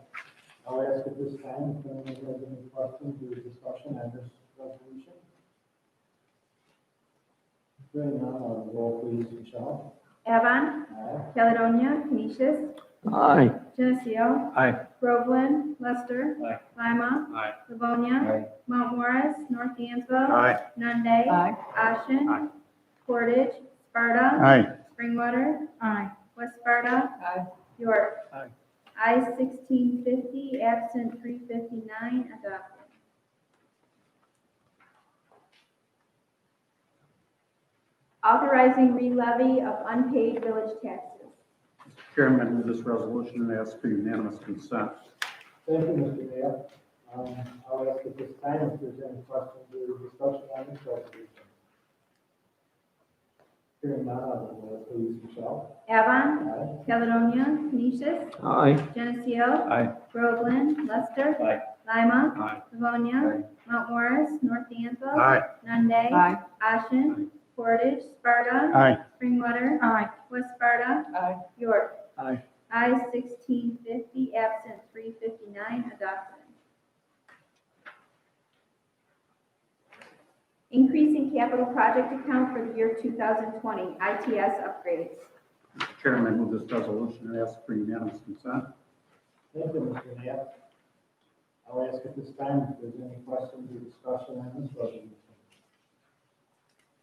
I'll ask at this time if anyone has any questions or discussion on this resolution. Hearing none, roll please. Michelle? Avon. Aye. Caledonia. Canisius. Aye. Geneseo. Aye. Groveland. Lester. Aye. Lima. Aye. Livonia. Aye. Mount Morris. North Dansville. Aye. Nunde. Aye. Ashen. Aye. Portage. Sparta. Aye. Springwater. West Sparta. Aye. York. Aye. I 1650, absent 359, adopted. Authorizing re-levy of unpaid village taxes. Mr. Chairman, I move this resolution and ask for unanimous consent. Thank you, Mr. Knapp. I'll ask at this time if there's any questions or discussion on this resolution. Hearing none, roll please. Michelle? Avon. Aye. Caledonia. Canisius. Aye. Geneseo. Aye. Groveland. Lester. Aye. Lima. Aye. Livonia. Aye. Mount Morris. North Dansville. Aye. Nunde. Aye. Ashen. Portage. Sparta. Aye. Springwater. West Sparta. Aye. York. Aye. I 1650, absent 359, adopted. Increasing capital project account for the year 2020, ITS upgrades. Mr. Chairman, I move this resolution and ask for unanimous consent. Thank you, Mr. Knapp. I'll ask at this time if there's any questions or discussion on this resolution.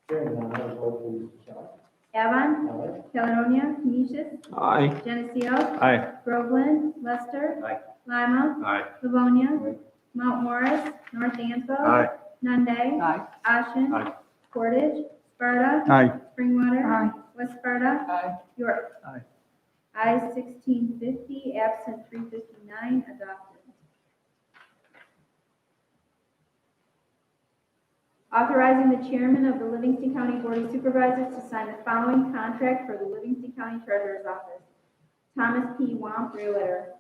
Hearing none, roll please. Michelle? Avon. Aye. Caledonia. Canisius. Aye. Geneseo. Aye. Groveland. Lester. Aye. Lima. Aye. Livonia. Aye. Mount Morris. North Dansville. Aye. Nunde. Aye. Ashen. Aye. Portage. Sparta. Aye. Springwater. West Sparta. Aye. York. Aye. I 1650, absent 359, adopted. Authorizing the chairman of the Livingston County Board of Supervisors to sign the following contract for the Livingston County Treasurer's Office. Thomas P. Wamp, Realtor.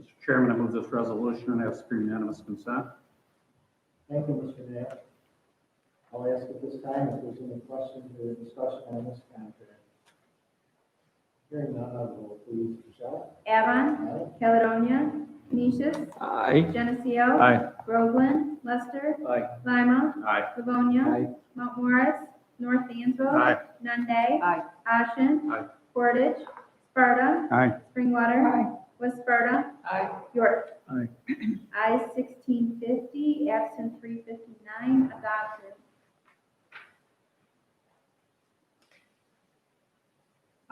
Mr. Chairman, I move this resolution and ask for unanimous consent. Thank you, Mr. Knapp. I'll ask at this time if there's any questions or discussion on this contract. Hearing none, roll please. Michelle? Avon. Aye. Caledonia. Canisius. Aye. Geneseo. Aye. Groveland. Lester. Aye. Lima. Aye. Livonia. Aye. Mount Morris. North Dansville. Aye. Nunde. Aye. Ashen. Aye. Portage. Sparta. Aye. Springwater. West Sparta. Aye. York. Aye. I 1650, absent 359, adopted.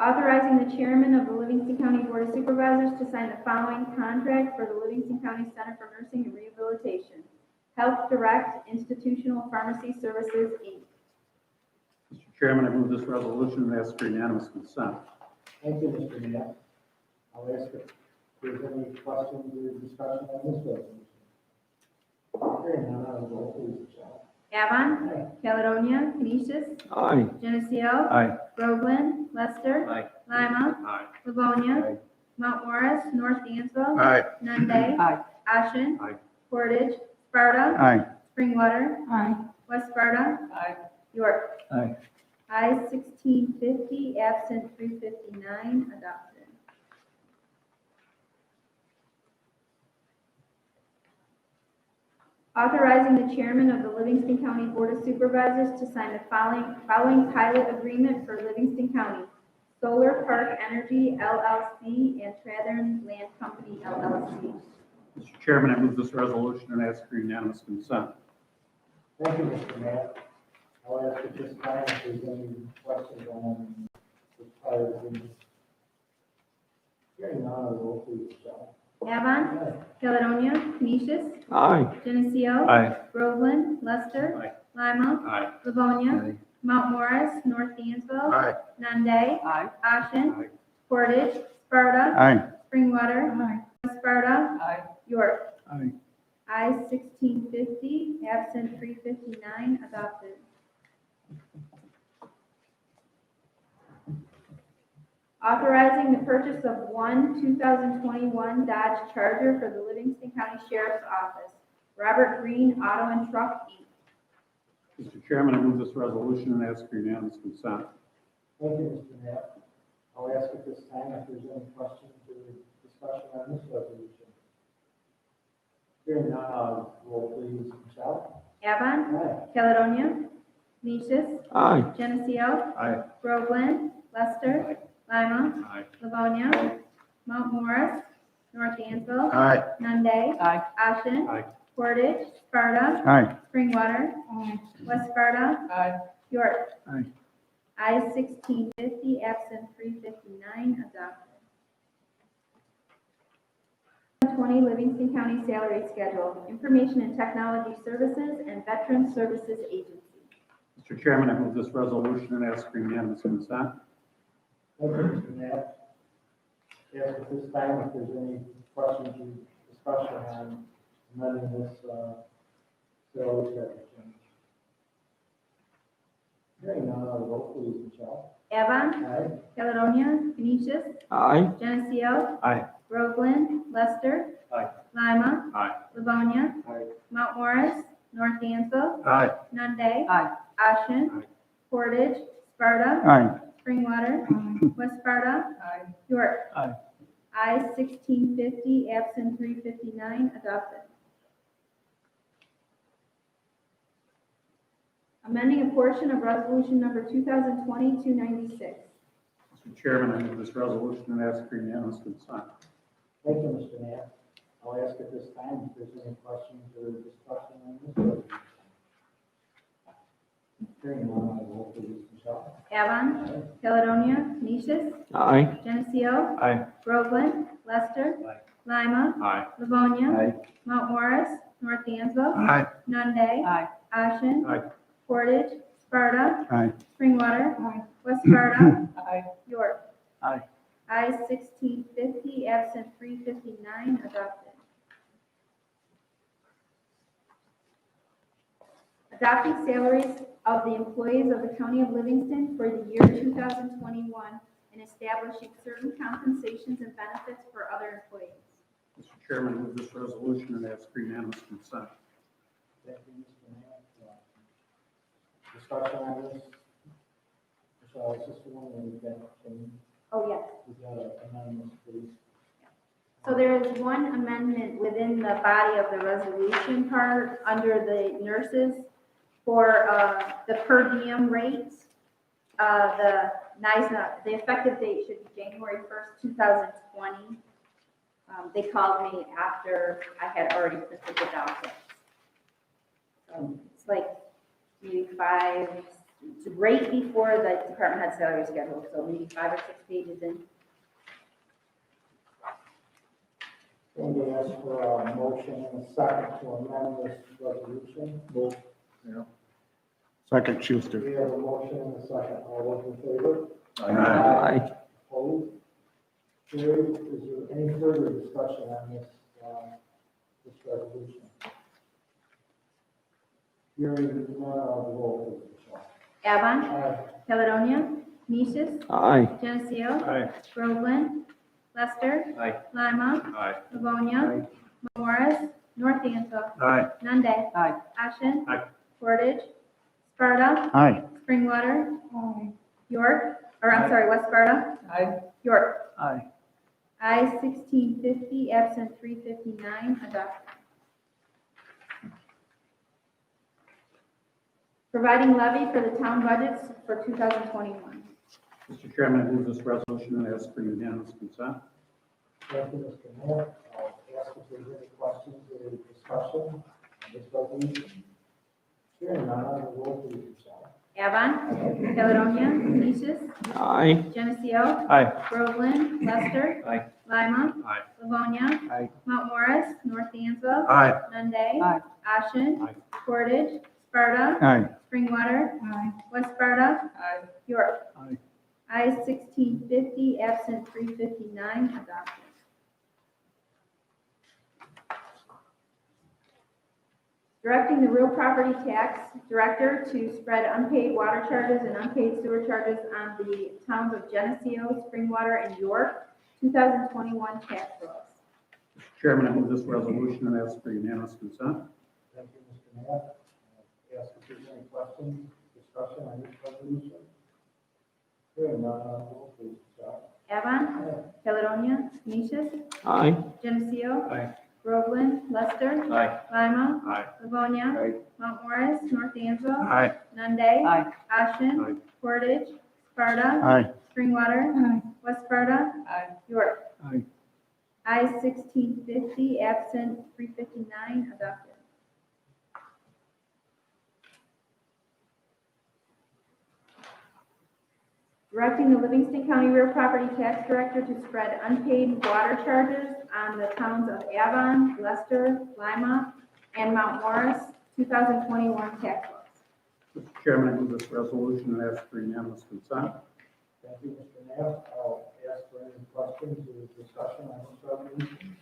Authorizing the chairman of the Livingston County Board of Supervisors to sign the following contract for the Livingston County Center for Nursing and Rehabilitation. Health Direct Institutional Pharmacy Services, Inc. Mr. Chairman, I move this resolution and ask for unanimous consent. Thank you, Mr. Knapp. I'll ask if there's any questions or discussion on this resolution. Hearing none, roll please. Michelle? Avon. Aye. Caledonia. Canisius. Aye. Geneseo. Aye. Groveland. Lester. Aye. Lima. Aye. Livonia. Aye. Mount Morris. North Dansville. Aye. Nunde. Aye. Ashen. Aye. Portage. Sparta. Aye. Springwater. Aye. West Sparta. Aye. York. Aye. I 1650, absent 359, adopted. Authorizing the chairman of the Livingston County Board of Supervisors to sign the following pilot agreement for Livingston County: Solar Park Energy LLC and Trathern Land Company LLC. Mr. Chairman, I move this resolution and ask for unanimous consent. Thank you, Mr. Matt. I'll ask at this time if there's any questions on the prior agreement. Hearing none, I'll roll please, Michelle. Avon. Aye. Caledonia. Canisius. Aye. Geneseo. Aye. Groveland. Lester. Aye. Lima. Aye. Livonia. Mount Morris. North Dansville. Aye. Nunde. Aye. Ashen. Aye. Portage. Sparta. Aye. Springwater. Aye. West Sparta. Aye. York. Aye. I 1650, absent 359, adopted. Authorizing the purchase of one 2021 Dodge Charger for the Livingston County Sheriff's Office. Robert Green Auto and Truck, Inc. Mr. Chairman, I move this resolution and ask for unanimous consent. Thank you, Mr. Matt. I'll ask at this time if there's any questions or discussion on this resolution. Hearing none, I'll roll please, Michelle. Avon. Aye. Caledonia. Canisius. Aye. Geneseo. Aye. Groveland. Lester. Lima. Aye. Livonia. Mount Morris. North Dansville. Aye. Nunde. Aye. Ashen. Aye. Portage. Sparta. Aye. Springwater. West Sparta. Aye. York. Aye. I 1650, absent 359, adopted. 20 Livingston County Salary Schedule, Information and Technology Services and Veteran Services Agency. Mr. Chairman, I move this resolution and ask for unanimous consent. Thank you, Mr. Matt. Ask at this time if there's any questions or discussion on amending this, salary schedule change. Hearing none, I'll roll please, Michelle. Avon. Aye. Caledonia. Canisius. Aye. Geneseo. Aye. Groveland. Lester. Aye. Lima. Aye. Livonia. Aye. Mount Morris. North Dansville. Aye. Nunde. Aye. Ashen. Aye. Portage. Sparta. Aye. Springwater. West Sparta. Aye. York. Aye. I 1650, absent 359, adopted. Amending a portion of resolution number 2020-296. Mr. Chairman, I move this resolution and ask for unanimous consent. Thank you, Mr. Knapp. I'll ask at this time if there's any questions or discussion on this resolution. Hearing none, I will roll please, Michelle. Avon. Aye. Caledonia. Canisius. Aye. Geneseo. Aye. Groveland. Lester. Aye. Lima. Aye. Livonia. Aye. Mount Morris. North Dansville. Aye. Nunde. Aye. Ashen. Aye. Portage. Sparta. Aye. Springwater. Aye. West Sparta. Aye. York. Aye. I 1650, absent 359, adopted. Adopting salaries of the employees of the County of Livingston for the year 2021 and establishing certain compensations and benefits for other employees. Mr. Chairman, I move this resolution and ask for unanimous consent. Thank you, Mr. Knapp. Discussion on this? Michelle, is this the one where we've got, Oh, yes. we've got an amendment, please? So there is one amendment within the body of the resolution part under the nurses for the per diem rates. The NISA, the effective date should be January 1st, 2020. They called me after I had already printed the docket. So it's like maybe it's right before the department had salary schedule, so maybe 5 or 6 pages in. Andy asked for a motion and a second to amend this resolution. Move. Second, Schuster. We have a motion and a second. All those in favor? Aye. Opposed? Carried. Is there any further discussion on this, this resolution? Hearing none, I'll roll please, Michelle. Avon. Aye. Caledonia. Canisius. Aye. Geneseo. Aye. Groveland. Lester. Aye. Lima. Aye. Livonia. Morris. North Dansville. Aye. Nunde. Aye. Ashen. Aye. Portage. Sparta. Aye. Springwater. York, or I'm sorry, West Sparta. Aye. York. Aye. I 1650, absent 359, adopted. Providing levy for the town budgets for 2021. Mr. Chairman, I move this resolution and ask for unanimous consent. Thank you, Mr. Mayor. I'll ask if there's any questions or discussion on this resolution. Hearing none, on the roll, please, Michelle. Avon. Caledonia. Canisius. Aye. Geneseo. Aye. Groveland. Lester. Aye. Lima. Aye. Livonia. Aye. Mount Morris. North Dansville. Aye. Nunde. Aye. Ashen. Aye. Portage. Sparta. Aye. Springwater. West Sparta. Aye. York. Aye. I 1650, absent 359, adopted. Directing the real property tax director to spread unpaid water charges and unpaid sewer charges on the towns of Geneseo, Springwater, and York, 2021 tax rolls. Mr. Chairman, I move this resolution and ask for unanimous consent. Thank you, Mr. Mayor. I'll ask if there's any questions, discussion on this resolution. Hearing none, on the roll, please, Michelle. Avon. Caledonia. Canisius. Aye. Geneseo. Aye. Groveland. Lester. Aye. Lima. Aye. Livonia. Aye. Mount Morris. North Dansville. Aye. Nunde. Aye. Ashen. Aye. Portage. Sparta. Aye. Springwater. West Sparta. Aye. York. Aye. I 1650, absent 359, adopted. Directing the Livingston County Real Property Tax Director to spread unpaid water charges on the towns of Avon, Lester, Lima, and Mount Morris, 2021 tax laws. Mr. Chairman, I move this resolution and ask for unanimous consent. Thank you, Mr. Mayor. I'll ask for any questions or discussion on this resolution.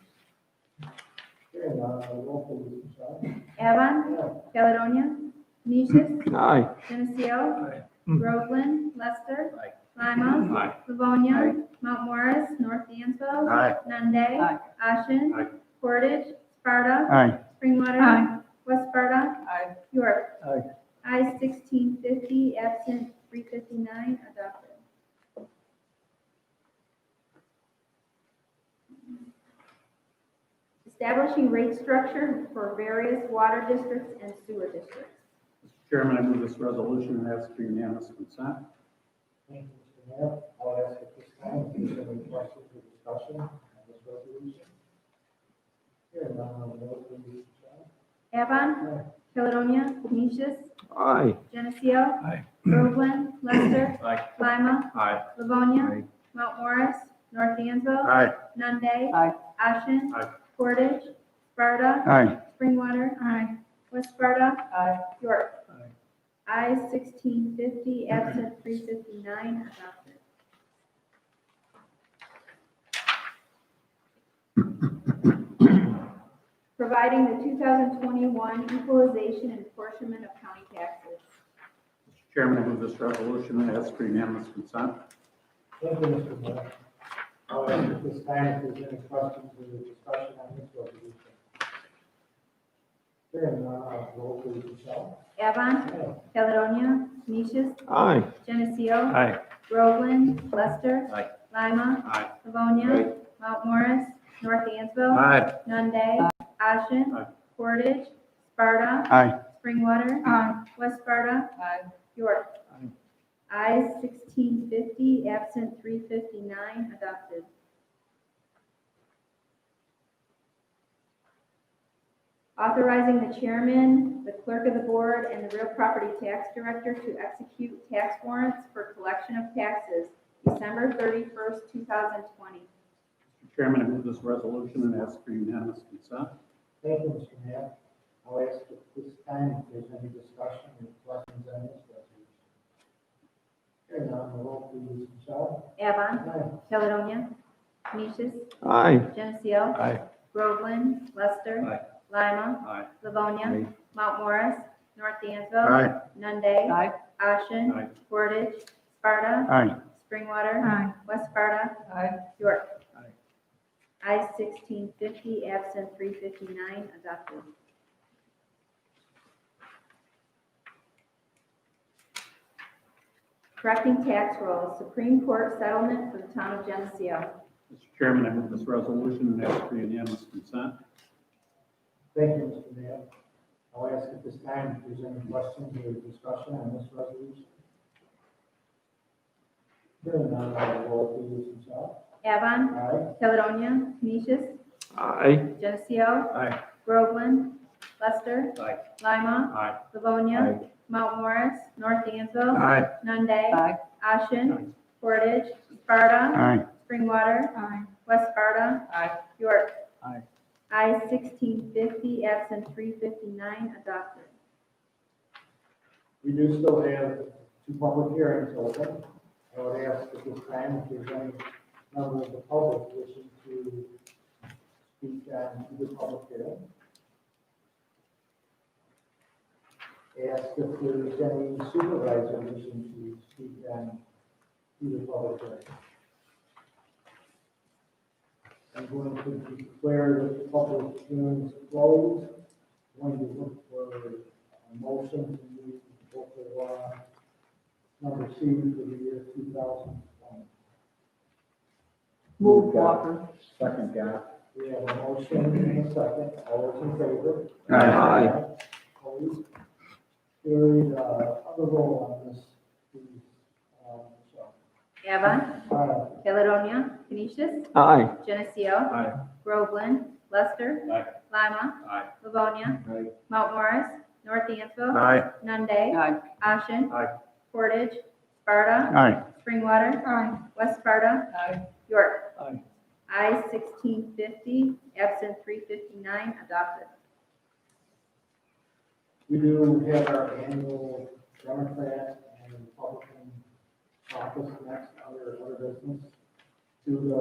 Hearing none, on the roll, please, Michelle. Avon. Caledonia. Canisius. Aye. Geneseo. Groveland. Lester. Aye. Lima. Aye. Livonia. Aye. Mount Morris. North Dansville. Aye. Nunde. Aye. Ashen. Aye. Portage. Sparta. Aye. Springwater. West Sparta. Aye. York. Aye. I 1650, absent 359, adopted. Establishing rate structure for various water districts and sewer districts. Mr. Chairman, I move this resolution and ask for unanimous consent. Thank you, Mr. Mayor. I'll ask at this time if there's any questions or discussion on this resolution. Hearing none, on the roll, please, Michelle. Avon. Caledonia. Canisius. Aye. Geneseo. Aye. Groveland. Lester. Aye. Lima. Aye. Livonia. Aye. Mount Morris. North Dansville. Aye. Nunde. Aye. Ashen. Aye. Portage. Sparta. Aye. Springwater. West Sparta. Aye. York. Aye. I 1650, absent 359, adopted. Providing the 2021 equalization and apportionment of county taxes. Mr. Chairman, I move this resolution and ask for unanimous consent. Thank you, Mr. Mayor. I'll ask at this time if there's any questions or discussion on this resolution. Hearing none, on the roll, please, Michelle. Avon. Caledonia. Canisius. Aye. Geneseo. Aye. Groveland. Lester. Aye. Lima. Aye. Livonia. Mount Morris. North Dansville. Aye. Nunde. Ashen. Aye. Portage. Sparta. Aye. Springwater. West Sparta. Aye. York. Aye. I 1650, absent 359, adopted. Authorizing the chairman, the clerk of the board, and the real property tax director to execute tax warrants for collection of taxes, December 31st, 2020. Mr. Chairman, I move this resolution and ask for unanimous consent. Thank you, Mr. Mayor. I'll ask at this time if there's any discussion or questions on this resolution. Hearing none, on the roll, please, Michelle. Avon. Aye. Caledonia. Canisius. Aye. Geneseo. Aye. Groveland. Lester. Aye. Lima. Aye. Livonia. Aye. Mount Morris. North Dansville. Aye. Nunde. Aye. Ashen. Aye. Portage. Sparta. Aye. Springwater. West Sparta. Aye. York. Aye. I 16 I-1650, absent 359, adopted. Correcting tax rolls, Supreme Court settlement for the town of Geneseo. Mr. Chairman, I move this resolution and ask for unanimous consent. Thank you, Mr. Mayor. I'll ask at this time if there's any questions or discussion on this resolution. Hearing none, I'll roll please, Michelle. Avon. Aye. Caledonia. Canisius. Aye. Geneseo. Aye. Groveland. Lester. Aye. Lima. Aye. Livonia. Mount Morris. North Dansville. Aye. Nunde. Aye. Ashen. Portage. Sparta. Aye. Springwater. West Sparta. Aye. York. Aye. I-1650, absent 359, adopted. We do still have two public hearings open. I would ask at this time if there's any member of the public wishing to speak on the public hearing. Ask if there's any supervisor wishing to speak on the public hearing. I'm going to declare the public hearing is closed. I'm going to look for a motion to move local law number 2 for the year 2020. Move Walker. Second, Gaff. We have a motion and a second. All those in favor? Aye. Opposed? Carried. Other roll on this, please, Michelle. Avon. Aye. Caledonia. Canisius. Aye. Geneseo. Aye. Groveland. Lester. Aye. Lima. Aye. Livonia. Aye. Mount Morris. North Dansville. Aye. Nunde. Aye. Ashen. Aye. Portage. Sparta. Aye. Springwater. West Sparta. Aye. York. Aye. I-1650, absent 359, adopted. We do have our annual Democrat and Republican caucus next, other business. Due to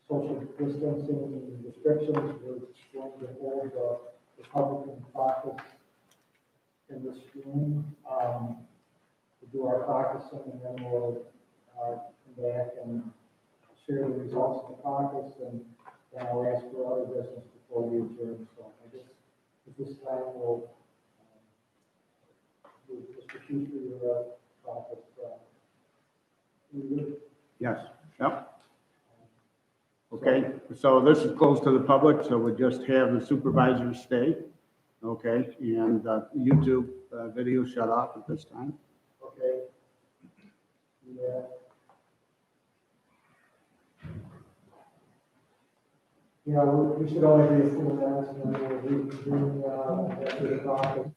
social distancing restrictions, we're going to hold the Republican caucus in this room. We'll do our caucusing and then we'll come back and share the results of the caucus, and then I'll ask for other business before we adjourn. So I guess at this time we'll Mr. Schuster, your caucus. Yes, yep. Okay, so this is closed to the public, so we just have the supervisors stay. Okay, and YouTube video shut off at this time. Okay. Yeah. You know, we should only be a few minutes, and then we'll reconvene after the caucus.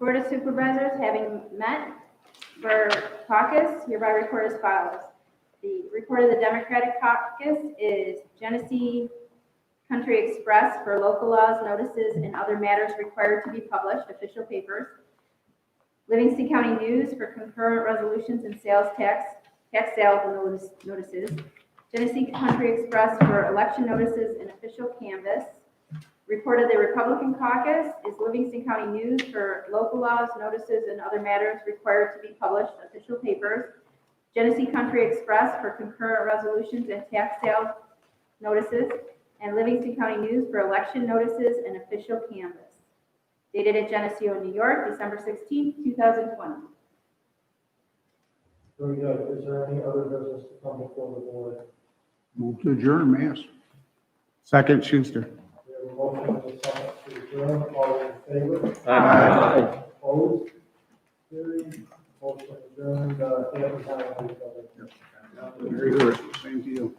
Board of Supervisors, having met for caucus, hereby report as follows. The report of the Democratic caucus is Geneseo Country Express for local laws, notices, and other matters required to be published, official papers. Livingston County News for concurrent resolutions and sales tax sales notices. Geneseo Country Express for election notices and official canvass. Report of the Republican caucus is Livingston County News for local laws, notices, and other matters required to be published, official papers. Geneseo Country Express for concurrent resolutions and tax sales notices, and Livingston County News for election notices and official canvass. Dated at Geneseo, New York, December 16th, 2020. Very good. Is there any other business to come before the board? Move to adjourn, Mass. Second, Schuster. We have a motion and a second to adjourn. All in favor? Aye. Opposed? Carried. Motion adjourned. Happy holidays, everybody. Merry Christmas. Same to you.